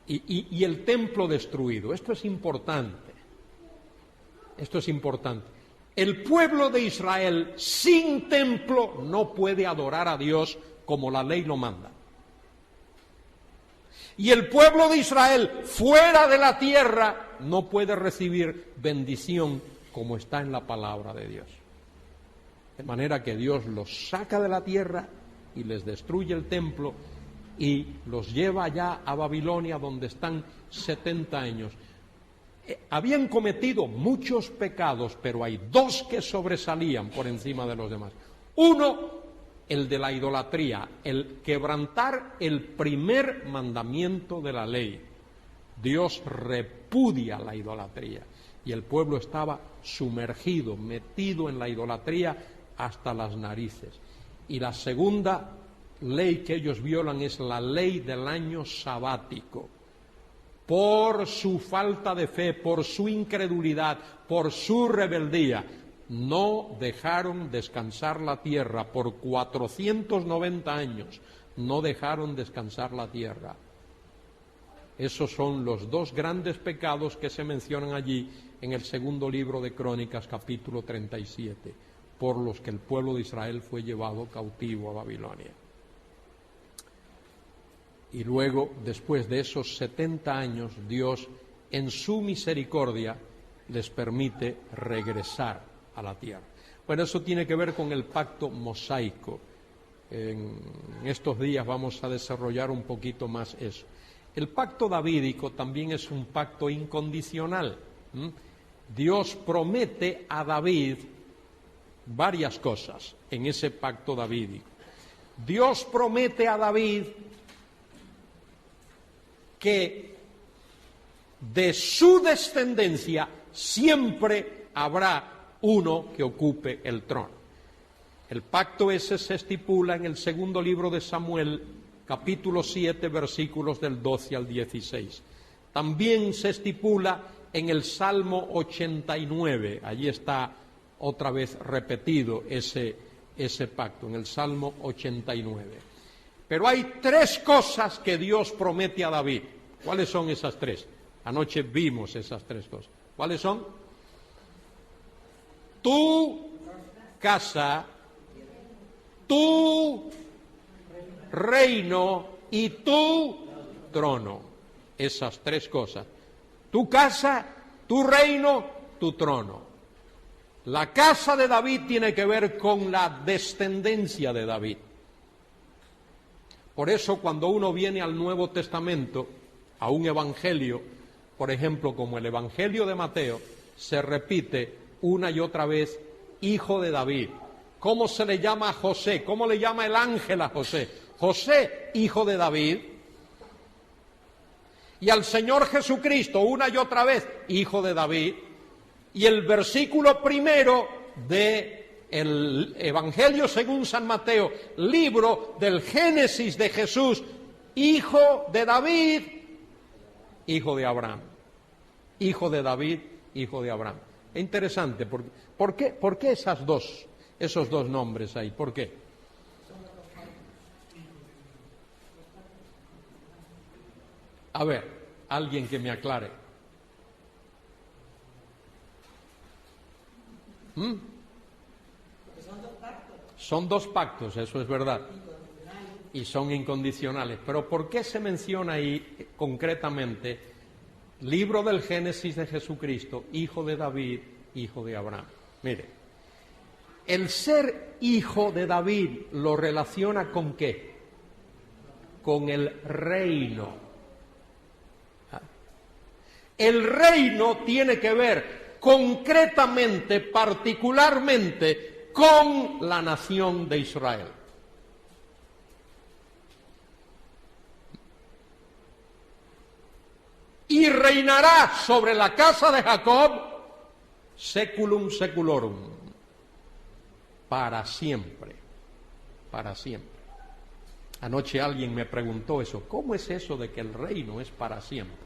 y el templo destruido. Esto es importante. El pueblo de Israel sin templo no puede adorar a Dios como la ley lo manda. Y el pueblo de Israel fuera de la tierra no puede recibir bendición como está en la palabra de Dios. De manera que Dios los saca de la tierra y les destruye el templo y los lleva allá a Babilonia, donde están 70 años. Habían cometido muchos pecados, pero hay 2 que sobresalían por encima de los demás. Uno, el de la idolatría, el quebrantar el primer mandamiento de la ley. Dios repudia la idolatría y el pueblo estaba sumergido, metido en la idolatría hasta las narices. Y la segunda ley que ellos violan es la ley del año sabático. Por su falta de fe, por su incredulidad, por su rebeldía, no dejaron descansar la tierra por 490 años, no dejaron descansar la tierra. Esos son los 2 grandes pecados que se mencionan allí en el segundo libro de Crónicas, capítulo 37, por los que el pueblo de Israel fue llevado cautivo a Babilonia. Y luego, después de esos 70 años, Dios, en su misericordia, les permite regresar a la tierra. Bueno, eso tiene que ver con el pacto mosaico. En estos días vamos a desarrollar un poquito más eso. El pacto davídico también es un pacto incondicional. Dios promete a David varias cosas en ese pacto davídico. Dios promete a David que de su descendencia siempre habrá uno que ocupe el trono. El pacto ese se estipula en el segundo libro de Samuel, capítulo 7, versículos del 12 al 16. También se estipula en el Salmo 89, allí está otra vez repetido ese pacto, en el Salmo 89. Pero hay tres cosas que Dios promete a David. ¿Cuáles son esas tres? Anoche vimos esas tres cosas. ¿Cuáles son? Tu casa, tu reino y tu trono. Esas tres cosas. Tu casa, tu reino, tu trono. La casa de David tiene que ver con la descendencia de David. Por eso cuando uno viene al Nuevo Testamento, a un evangelio, por ejemplo, como el Evangelio de Mateo, se repite una y otra vez, hijo de David. ¿Cómo se le llama a José? ¿Cómo le llama el ángel a José? José, hijo de David. Y al Señor Jesucristo, una y otra vez, hijo de David. Y el versículo primero del Evangelio según San Mateo, libro del Génesis de Jesús, hijo de David, hijo de Abraham. Hijo de David, hijo de Abraham. Es interesante, ¿por qué esos dos nombres ahí? ¿Por qué? A ver, alguien que me aclare. Son dos pactos, eso es verdad. Y son incondicionales. Pero ¿por qué se menciona ahí concretamente libro del Génesis de Jesucristo, hijo de David, hijo de Abraham? Mire, el ser hijo de David lo relaciona ¿con qué? Con el reino. El reino tiene que ver concretamente, particularmente, con la nación de Israel. Y reinará sobre la casa de Jacob seculum seculorum, para siempre, para siempre. Anoche alguien me preguntó eso, ¿cómo es eso de que el reino es para siempre?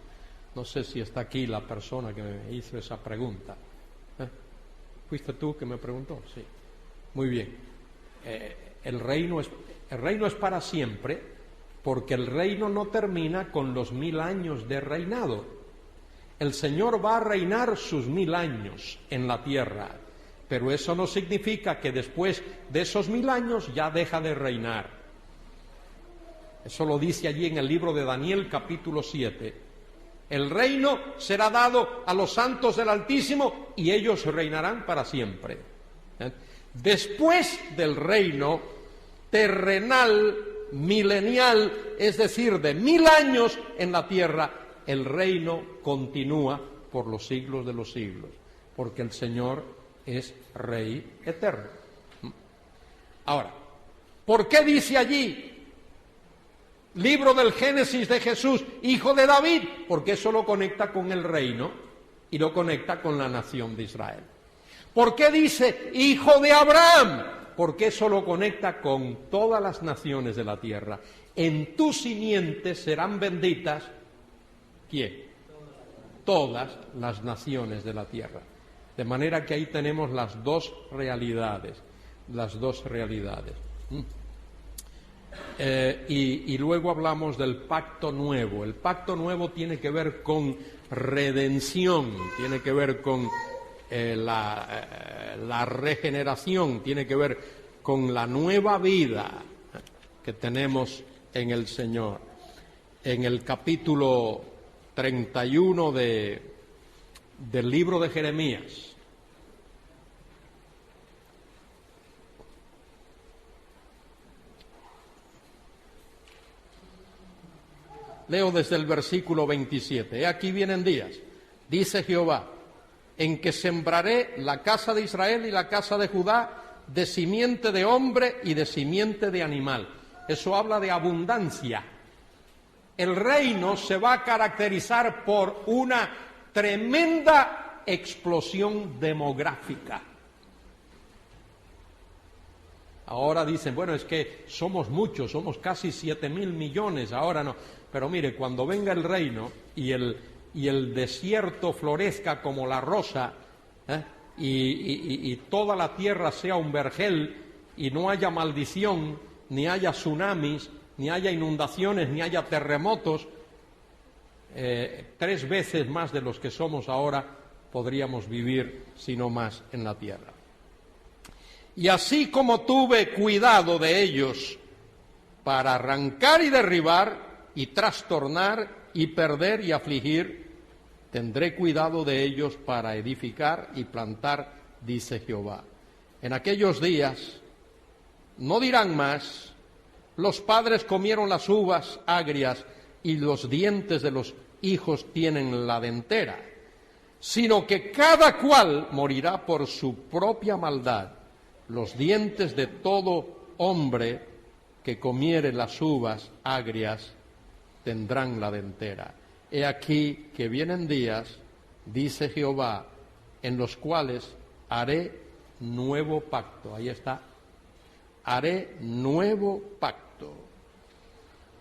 No sé si está aquí la persona que me hizo esa pregunta. ¿Fuiste tú que me preguntó? Sí. Muy bien. El reino es para siempre, porque el reino no termina con los 1000 años de reinado. El Señor va a reinar sus 1000 años en la tierra, pero eso no significa que después de esos 1000 años ya deja de reinar. Eso lo dice allí en el libro de Daniel, capítulo 7. El reino será dado a los santos del Altísimo y ellos reinarán para siempre. Después del reino terrenal, milenial, es decir, de 1000 años en la tierra, el reino continúa por los siglos de los siglos, porque el Señor es Rey eterno. Ahora, ¿por qué dice allí libro del Génesis de Jesús, hijo de David? Porque eso lo conecta con el reino y lo conecta con la nación de Israel. ¿Por qué dice hijo de Abraham? Porque eso lo conecta con todas las naciones de la tierra. En tu simiente serán benditas, ¿quién? Todas las naciones de la tierra. De manera que ahí tenemos las dos realidades, Y luego hablamos del pacto nuevo. El pacto nuevo tiene que ver con redención, tiene que ver con la regeneración, tiene que ver con la nueva vida que tenemos en el Señor. En el capítulo 31 del libro de Jeremías, leo desde el versículo 27. He aquí vienen días, dice Jehová, en que sembraré la casa de Israel y la casa de Judá de simiente de hombre y de simiente de animal. Eso habla de abundancia. El reino se va a caracterizar por una tremenda explosión demográfica. Ahora dicen, bueno, es que somos muchos, somos casi 7.000 millones, ahora no. Pero mire, cuando venga el reino y el desierto florezca como la rosa, y toda la tierra sea un vergel y no haya maldición, ni haya tsunamis, ni haya inundaciones, ni haya terremotos, 3 veces más de los que somos ahora podríamos vivir, si no más, en la tierra. Y así como tuve cuidado de ellos para arrancar y derribar y trastornar y perder y afligir, tendré cuidado de ellos para edificar y plantar, dice Jehová. En aquellos días no dirán más, los padres comieron las uvas agrias y los dientes de los hijos tienen la dentera, sino que cada cual morirá por su propia maldad. Los dientes de todo hombre que comiere las uvas agrias tendrán la dentera. He aquí que vienen días, dice Jehová, en los cuales haré nuevo pacto. Ahí está. Haré nuevo pacto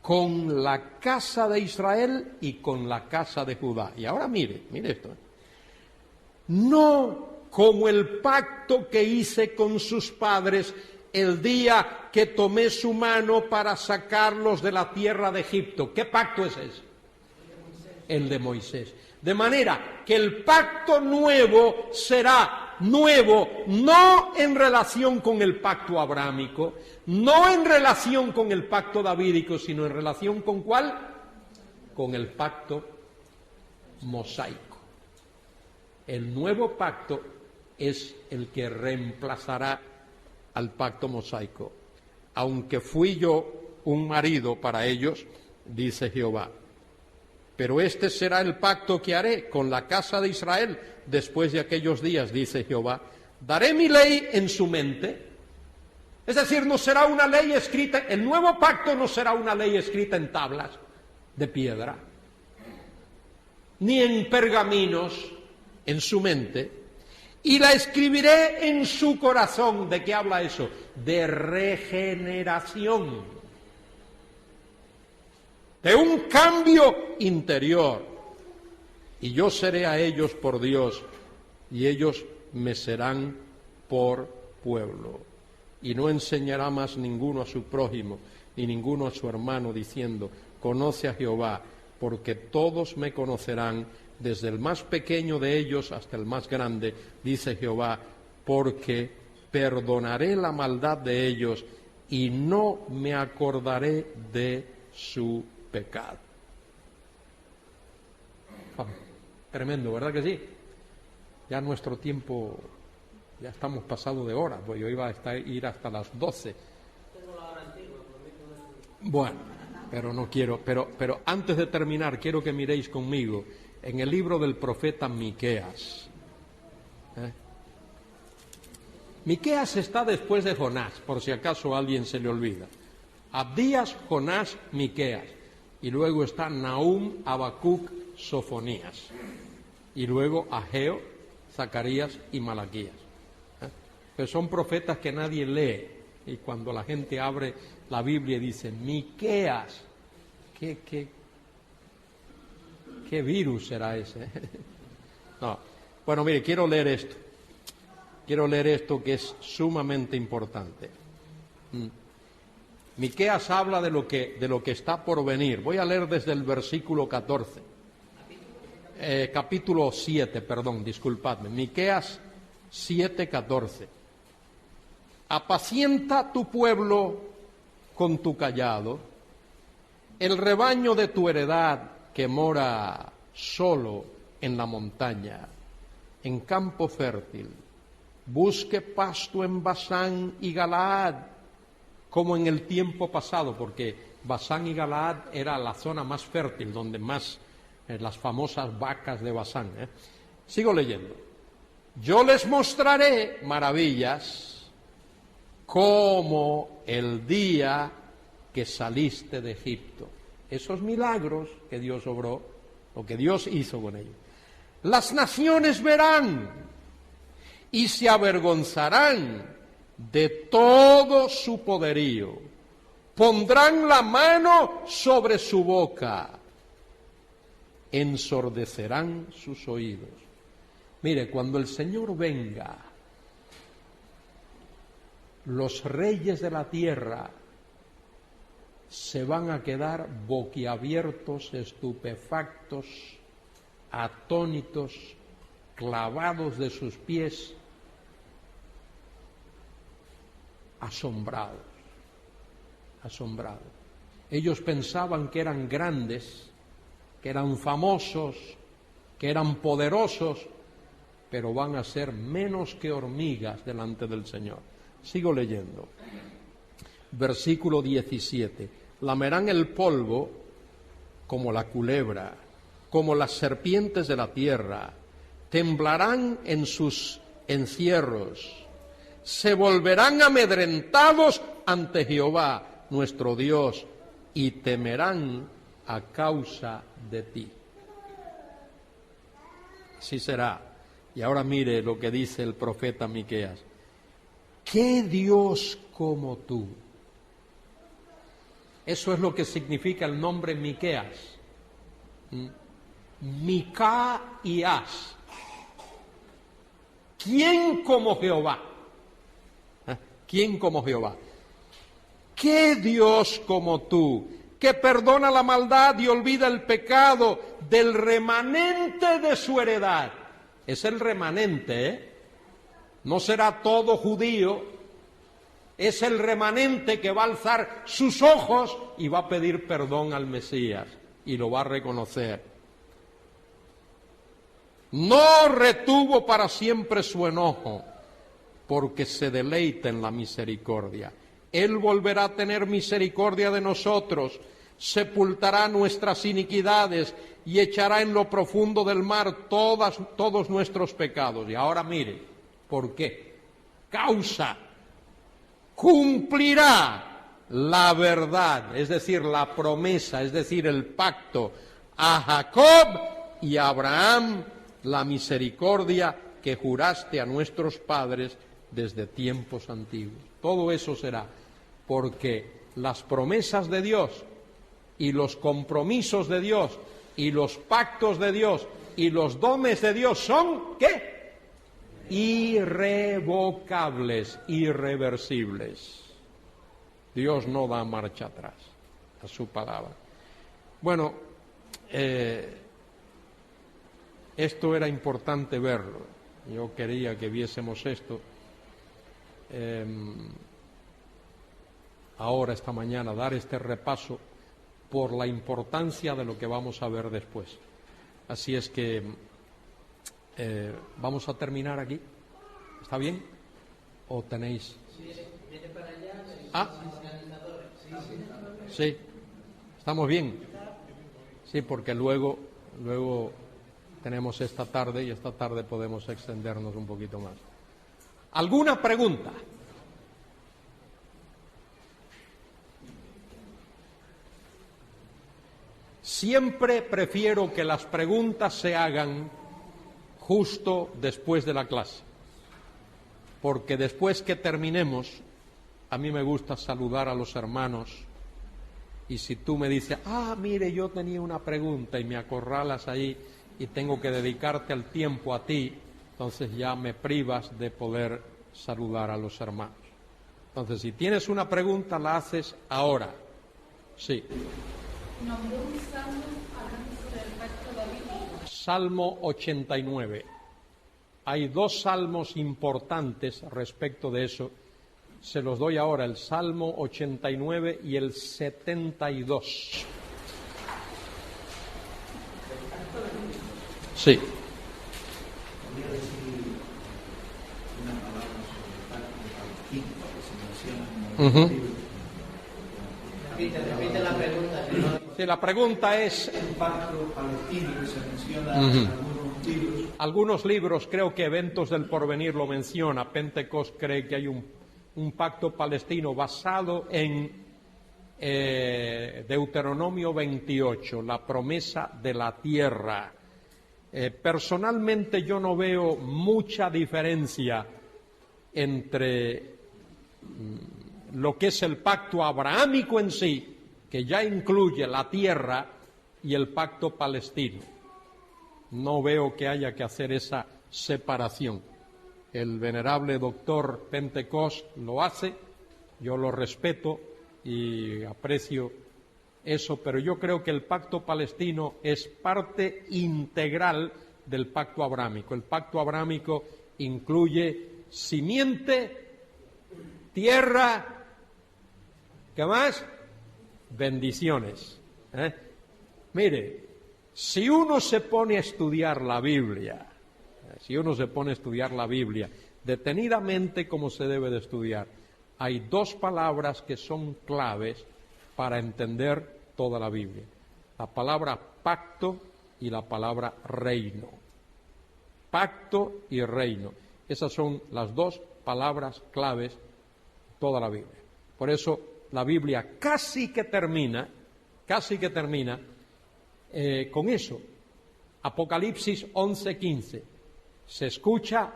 con la casa de Israel y con la casa de Judá. Y ahora mire esto. No como el pacto que hice con sus padres el día que tomé su mano para sacarlos de la tierra de Egipto. ¿Qué pacto es ese? El de Moisés. De manera que el pacto nuevo será nuevo, no en relación con el pacto abrámico, no en relación con el pacto davídico, sino en relación con ¿cuál? Con el pacto mosaico. El nuevo pacto es el que reemplazará al pacto mosaico. Aunque fui yo un marido para ellos, dice Jehová. Pero este será el pacto que haré con la casa de Israel después de aquellos días, dice Jehová. Daré mi ley en su mente. Es decir, no será una ley escrita, el nuevo pacto no será una ley escrita en tablas de piedra, ni en pergaminos, en su mente, y la escribiré en su corazón. ¿De qué habla eso? De regeneración, de un cambio interior. Y yo seré a ellos por Dios, y ellos me serán por pueblo. Y no enseñará más ninguno a su prójimo, ni ninguno a su hermano, diciendo, conoce a Jehová, porque todos me conocerán, desde el más pequeño de ellos hasta el más grande, dice Jehová, porque perdonaré la maldad de ellos y no me acordaré de su pecado. Tremendo, ¿verdad que sí? Ya nuestro tiempo, ya estamos pasado de hora, pues yo iba a ir hasta las 12. Bueno, pero no quiero, pero antes de terminar quiero que miréis conmigo en el libro del profeta Miqueas. Miqueas está después de Jonás, por si acaso a alguien se le olvida. Abdías, Jonás, Miqueas. Y luego está Nahum, Habacuc, Sofonías. Y luego Ageo, Zacarías y Malaquías. Pero son profetas que nadie lee. Y cuando la gente abre la Biblia dice, Miqueas, ¿qué virus será ese? No. Bueno, mire, quiero leer esto. Quiero leer esto que es sumamente importante. Miqueas habla de lo que está por venir. Voy a leer desde el versículo 14. Capítulo 7, perdón, disculpadme. Miqueas 7:14. Apacienta tu pueblo con tu cayado, el rebaño de tu heredad que mora solo en la montaña, en campo fértil. Busque pasto en Basán y Galaad, como en el tiempo pasado, porque Basán y Galaad era la zona más fértil, donde más las famosas vacas de Basán. Sigo leyendo. Yo les mostraré maravillas como el día que saliste de Egipto. Esos milagros que Dios obró, o que Dios hizo con ellos. Las naciones verán y se avergonzarán de todo su poderío. Pondrán la mano sobre su boca, ensordecerán sus oídos. Mire, cuando el Señor venga, los reyes de la tierra se van a quedar boquiabiertos, estupefactos, atónitos, clavados de sus pies, asombrados. Ellos pensaban que eran grandes, que eran famosos, que eran poderosos, pero van a ser menos que hormigas delante del Señor. Sigo leyendo. Versículo 17. Lamerán el polvo como la culebra, como las serpientes de la tierra, temblarán en sus encierros, se volverán amedrentados ante Jehová, nuestro Dios, y temerán a causa de ti. Así será. Y ahora mire lo que dice el profeta Miqueas. ¿Qué Dios como tú? Eso es lo que significa el nombre Miqueas. Micaías. ¿Quién como Jehová? ¿Quién como Jehová? ¿Qué Dios como tú, que perdona la maldad y olvida el pecado del remanente de su heredad? Es el remanente, ¿eh? No será todo judío, es el remanente que va a alzar sus ojos y va a pedir perdón al Mesías y lo va a reconocer. No retuvo para siempre su enojo, porque se deleita en la misericordia. Él volverá a tener misericordia de nosotros, sepultará nuestras iniquidades y echará en lo profundo del mar todos nuestros pecados. Y ahora mire, ¿por qué? Causa, cumplirá la verdad, es decir, la promesa, es decir, el pacto a Jacob y a Abraham, la misericordia que juraste a nuestros padres desde tiempos antiguos. Todo eso será porque las promesas de Dios y los compromisos de Dios y los pactos de Dios y los dones de Dios son, ¿qué? Irrevocables, irreversibles. Dios no da marcha atrás a su palabra. Bueno, esto era importante verlo. Yo quería que viésemos esto. Ahora, esta mañana, dar este repaso por la importancia de lo que vamos a ver después. Así es que vamos a terminar aquí. ¿Está bien? ¿O tenéis? Sí. ¿Estamos bien? Sí, porque luego tenemos esta tarde y esta tarde podemos extendernos un poquito más. ¿Alguna pregunta? Siempre prefiero que las preguntas se hagan justo después de la clase, porque después que terminemos, a mí me gusta saludar a los hermanos, y si tú me dices, mire, yo tenía una pregunta y me acorralas ahí y tengo que dedicarte el tiempo a ti, entonces ya me privas de poder saludar a los hermanos. Entonces, si tienes una pregunta, la haces ahora. Sí. ¿Nombró un salmo hablando del pacto davídico? Salmo 89. Hay dos salmos importantes respecto de eso. Se los doy ahora, el Salmo 89 y el 72. Sí. Repite la pregunta. Si no... Sí, la pregunta es... El pacto palestino que se menciona en algunos libros. Algunos libros, creo que Eventos del Porvenir lo menciona. Pentecost cree que hay un pacto palestino basado en Deuteronomio 28, la promesa de la tierra. Personalmente yo no veo mucha diferencia entre lo que es el pacto abrahámico en sí, que ya incluye la tierra, y el pacto palestino. No veo que haya que hacer esa separación. El venerable doctor Pentecost lo hace, yo lo respeto y aprecio eso, pero yo creo que el pacto palestino es parte integral del pacto abrámico. El pacto abrámico incluye simiente, tierra, ¿qué más? Bendiciones. Mire, si uno se pone a estudiar la Biblia, detenidamente como se debe de estudiar, hay dos palabras que son claves para entender toda la Biblia. La palabra pacto y la palabra reino. Pacto y reino. Esas son las dos palabras claves de toda la Biblia. Por eso la Biblia casi que termina con eso. Apocalipsis 11:15. Se escucha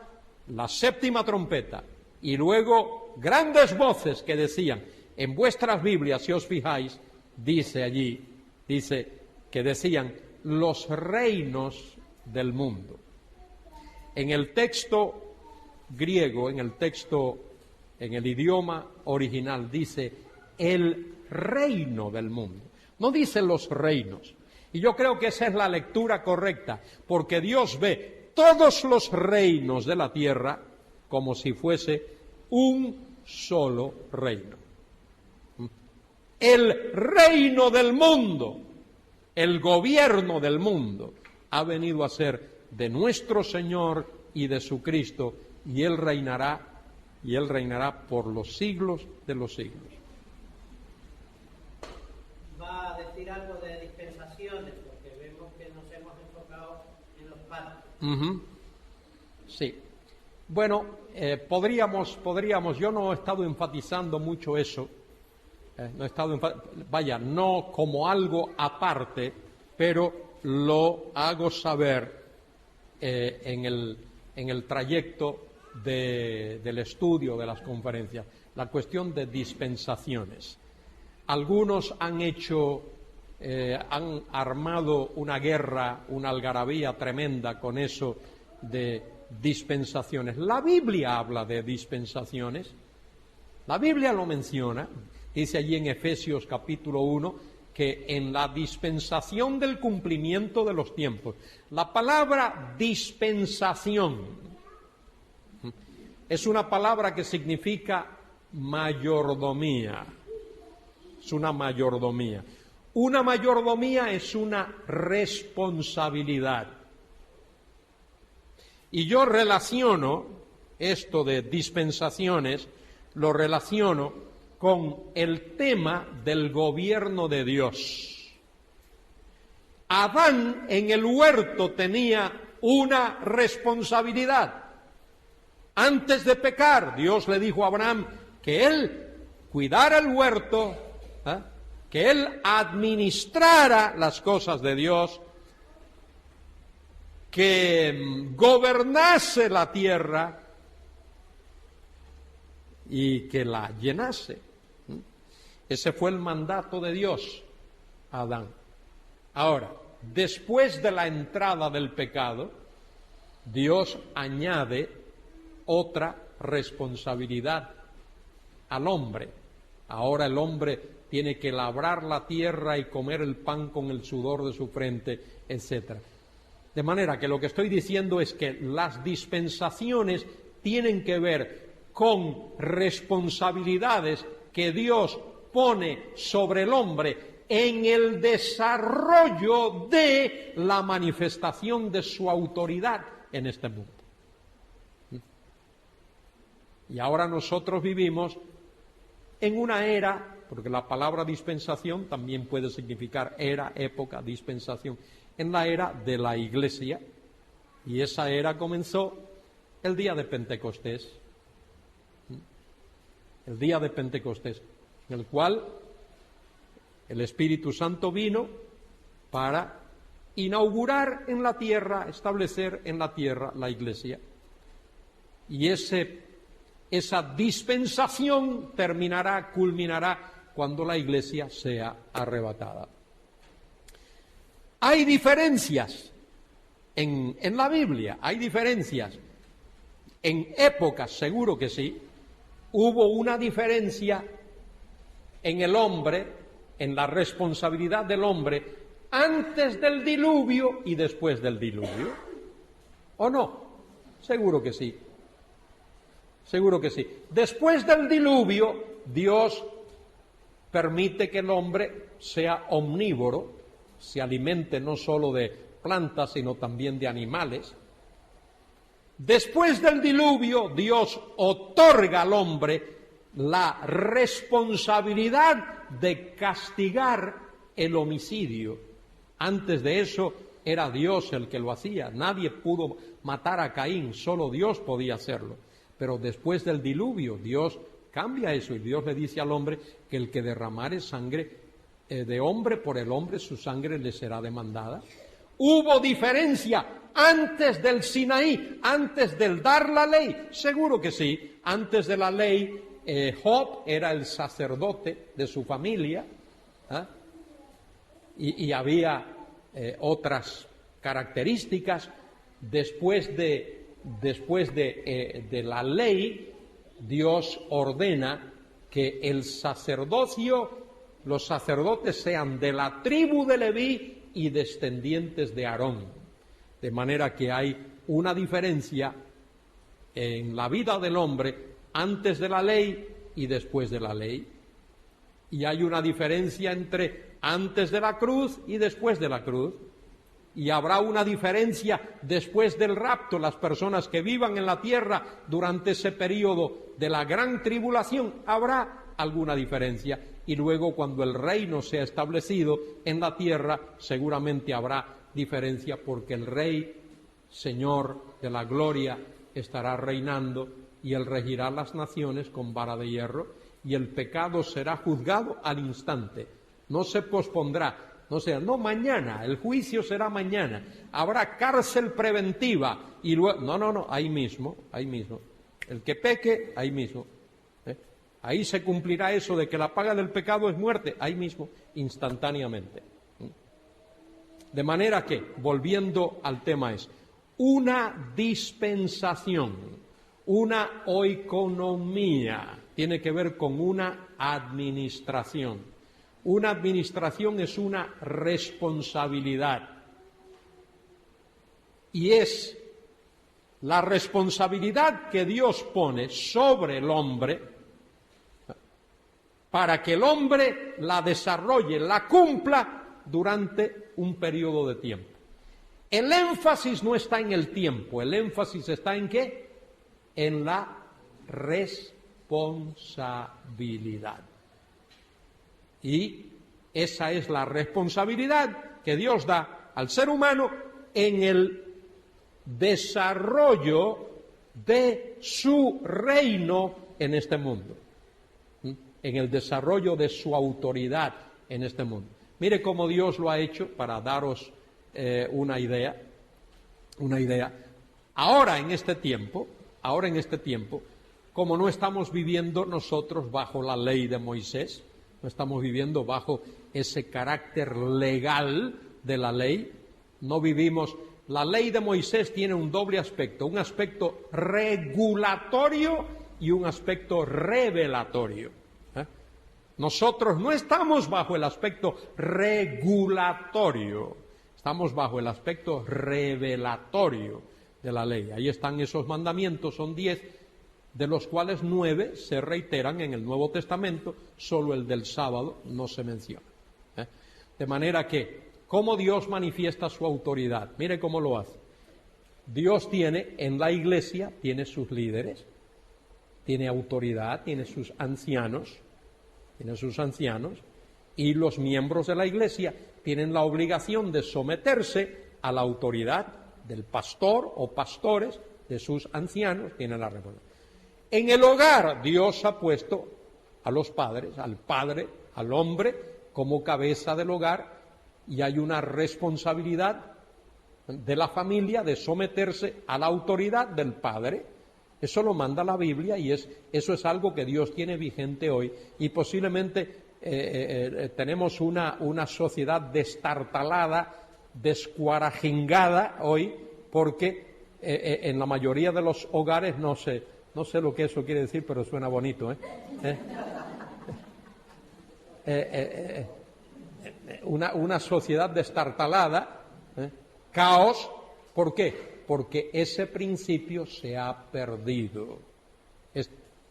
la séptima trompeta y luego grandes voces que decían, en vuestras Biblias, si os fijáis, dice que decían los reinos del mundo. En el texto griego, en el idioma original, dice el reino del mundo. No dice los reinos. Y yo creo que esa es la lectura correcta, porque Dios ve todos los reinos de la tierra como si fuese un solo reino. El reino del mundo, el gobierno del mundo, ha venido a ser de nuestro Señor y de su Cristo, y Él reinará por los siglos de los siglos. Va a decir algo de dispensaciones, porque vemos que nos hemos enfocado en los pactos. Sí. Bueno, podríamos, yo no he estado enfatizando mucho eso, no como algo aparte, pero lo hago saber en el trayecto del estudio de las conferencias, la cuestión de dispensaciones. Algunos han armado una guerra, una algarabía tremenda con eso de dispensaciones. La Biblia habla de dispensaciones, la Biblia lo menciona, dice allí en Efesios capítulo 1, que en la dispensación del cumplimiento de los tiempos. La palabra dispensación es una palabra que significa mayordomía. Es una mayordomía. Una mayordomía es una responsabilidad. Y yo relaciono esto de dispensaciones, lo relaciono con el tema del gobierno de Dios. Adán en el huerto tenía una responsabilidad. Antes de pecar, Dios le dijo a Abraham que él cuidara el huerto, que él administrara las cosas de Dios, que gobernase la tierra y que la llenase. Ese fue el mandato de Dios a Adán. Ahora, después de la entrada del pecado, Dios añade otra responsabilidad al hombre. Ahora el hombre tiene que labrar la tierra y comer el pan con el sudor de su frente, etc. De manera que lo que estoy diciendo es que las dispensaciones tienen que ver con responsabilidades que Dios pone sobre el hombre en el desarrollo de la manifestación de su autoridad en este mundo. Y ahora nosotros vivimos en una era, porque la palabra dispensación también puede significar era, época, dispensación, en la era de la Iglesia, y esa era comenzó el día de Pentecostés, el día de Pentecostés, en el cual el Espíritu Santo vino para inaugurar en la tierra, establecer en la tierra la Iglesia. Y esa dispensación terminará, culminará cuando la Iglesia sea arrebatada. Hay diferencias en la Biblia, hay diferencias. En épocas, seguro que sí, hubo una diferencia en el hombre, en la responsabilidad del hombre, antes del diluvio y después del diluvio. ¿O no? Seguro que sí. Seguro que sí. Después del diluvio, Dios permite que el hombre sea omnívoro, se alimente no solo de plantas, sino también de animales. Después del diluvio, Dios otorga al hombre la responsabilidad de castigar el homicidio. Antes de eso era Dios el que lo hacía. Nadie pudo matar a Caín, solo Dios podía hacerlo. Pero después del diluvio, Dios cambia eso y Dios le dice al hombre que el que derramare sangre de hombre por el hombre, su sangre le será demandada. Hubo diferencia antes del Sinaí, antes del dar la ley. Seguro que sí. Antes de la ley, Job era el sacerdote de su familia, ¿eh? y había otras características. Después de la ley, Dios ordena que el sacerdocio, los sacerdotes sean de la tribu de Leví y descendientes de Aarón. De manera que hay una diferencia en la vida del hombre antes de la ley y después de la ley. Y hay una diferencia entre antes de la cruz y después de la cruz. Y habrá una diferencia después del rapto. Las personas que vivan en la tierra durante ese periodo de la gran tribulación, habrá alguna diferencia. Y luego, cuando el reino sea establecido en la tierra, seguramente habrá diferencia, porque el Rey, Señor de la gloria, estará reinando y Él regirá las naciones con vara de hierro, y el pecado será juzgado al instante. No se pospondrá. No mañana, el juicio será mañana, habrá cárcel preventiva y luego, no, ahí mismo, el que peque, ahí mismo, ahí se cumplirá eso de que la paga del pecado es muerte, ahí mismo, instantáneamente. De manera que, volviendo al tema, es una dispensación, una oikonomía, tiene que ver con una administración. Una administración es una responsabilidad, y es la responsabilidad que Dios pone sobre el hombre para que el hombre la desarrolle, la cumpla durante un periodo de tiempo. El énfasis no está en el tiempo, el énfasis está en ¿qué? En la responsabilidad. Y esa es la responsabilidad que Dios da al ser humano en el desarrollo de su reino en este mundo, en el desarrollo de su autoridad en este mundo. Mire cómo Dios lo ha hecho, para daros una idea. Ahora en este tiempo, como no estamos viviendo nosotros bajo la ley de Moisés, no estamos viviendo bajo ese carácter legal de la ley, no vivimos. La ley de Moisés tiene un doble aspecto, un aspecto regulatorio y un aspecto revelatorio. Nosotros no estamos bajo el aspecto regulatorio, estamos bajo el aspecto revelatorio de la ley. Ahí están esos mandamientos, son 10, de los cuales 9 se reiteran en el Nuevo Testamento, solo el del sábado no se menciona. De manera que, ¿cómo Dios manifiesta su autoridad? Mire cómo lo hace. Dios tiene en la iglesia, tiene sus líderes, tiene autoridad, tiene sus ancianos, tiene sus ancianos, y los miembros de la Iglesia tienen la obligación de someterse a la autoridad del pastor o pastores, de sus ancianos, tienen la responsabilidad. En el hogar Dios ha puesto a los padres, al padre, al hombre, como cabeza del hogar, y hay una responsabilidad de la familia de someterse a la autoridad del padre. Eso lo manda la Biblia y eso es algo que Dios tiene vigente hoy, y posiblemente tenemos una sociedad destartalada, descuarajingada hoy, porque en la mayoría de los hogares, no sé lo que eso quiere decir, pero suena bonito, una sociedad destartalada, caos. ¿Por qué? Porque ese principio se ha perdido.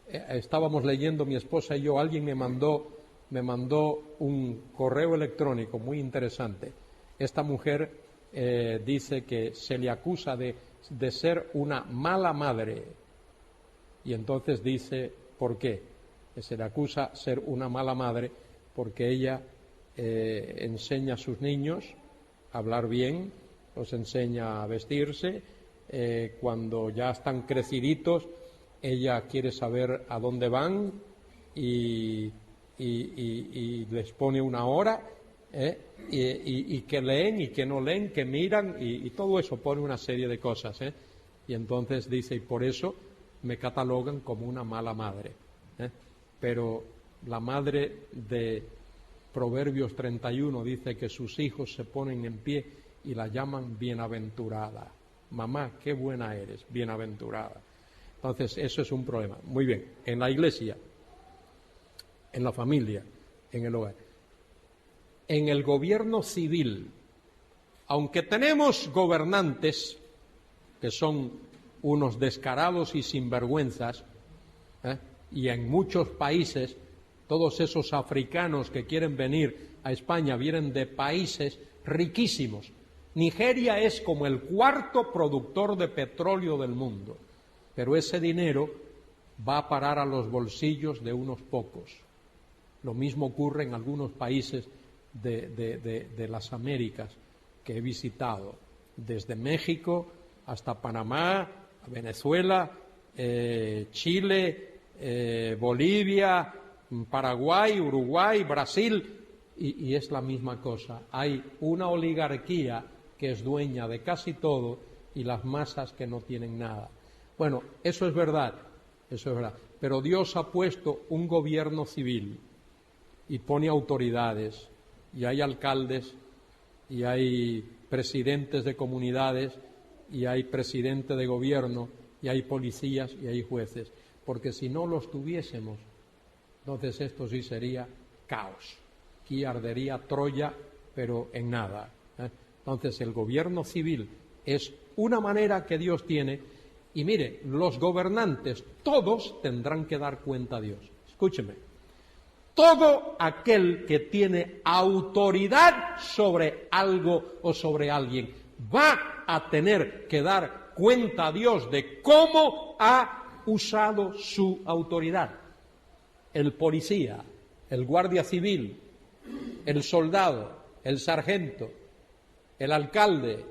Estábamos leyendo, mi esposa y yo, alguien me mandó un correo electrónico muy interesante. Esta mujer dice que se le acusa de ser una mala madre, y entonces dice ¿por qué? Que se le acusa ser una mala madre porque ella enseña a sus niños a hablar bien, los enseña a vestirse, cuando ya están creciditos ella quiere saber a dónde van y les pone una hora, y que leen y que no leen, que miran, y todo eso, pone una serie de cosas, y entonces dice, y por eso me catalogan como una mala madre, pero la madre de Proverbios 31 dice que sus hijos se ponen en pie y la llaman bienaventurada. Mamá, qué buena eres, bienaventurada. Entonces eso es un problema. Muy bien, en la iglesia, en la familia, en el hogar, en el gobierno civil, aunque tenemos gobernantes que son unos descarados y sinvergüenzas, y en muchos países todos esos africanos que quieren venir a España vienen de países riquísimos. Nigeria es como el cuarto productor de petróleo del mundo, pero ese dinero va a parar a los bolsillos de unos pocos. Lo mismo ocurre en algunos países de las Américas que he visitado, desde México hasta Panamá, Venezuela, Chile, Bolivia, Paraguay, Uruguay, Brasil, y es la misma cosa. Hay una oligarquía que es dueña de casi todo y las masas que no tienen nada. Bueno, eso es verdad, pero Dios ha puesto un gobierno civil y pone autoridades, y hay alcaldes, y hay presidentes de comunidades, y hay presidente de gobierno, y hay policías, y hay jueces, porque si no los tuviésemos, entonces esto sí sería caos. Aquí ardería Troya, pero en nada. Entonces el gobierno civil es una manera que Dios tiene, y mire, los gobernantes todos tendrán que dar cuenta a Dios. Escúcheme, todo aquel que tiene autoridad sobre algo o sobre alguien va a tener que dar cuenta a Dios de cómo ha usado su autoridad. El policía, el guardia civil, el soldado, el sargento, el alcalde,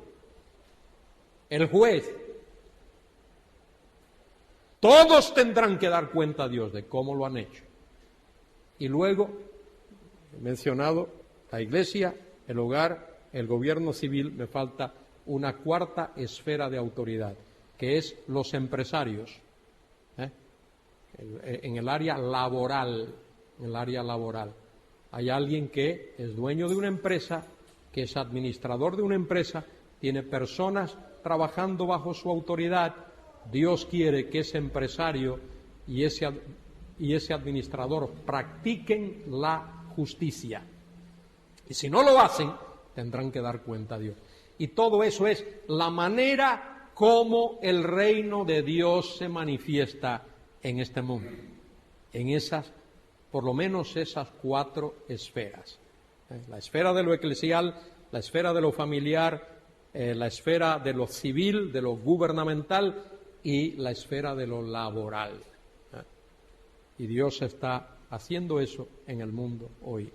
el juez, todos tendrán que dar cuenta a Dios de cómo lo han hecho. Y luego, he mencionado la iglesia, el hogar, el gobierno civil, me falta una cuarta esfera de autoridad, que es los empresarios, en el área laboral, Hay alguien que es dueño de una empresa, que es administrador de una empresa, tiene personas trabajando bajo su autoridad. Dios quiere que ese empresario y ese administrador practiquen la justicia. Y si no lo hacen, tendrán que dar cuenta a Dios. Y todo eso es la manera como el reino de Dios se manifiesta en este mundo, en esas, por lo menos esas 4 esferas. La esfera de lo eclesial, la esfera de lo familiar, la esfera de lo civil, de lo gubernamental y la esfera de lo laboral. Y Dios está haciendo eso en el mundo hoy.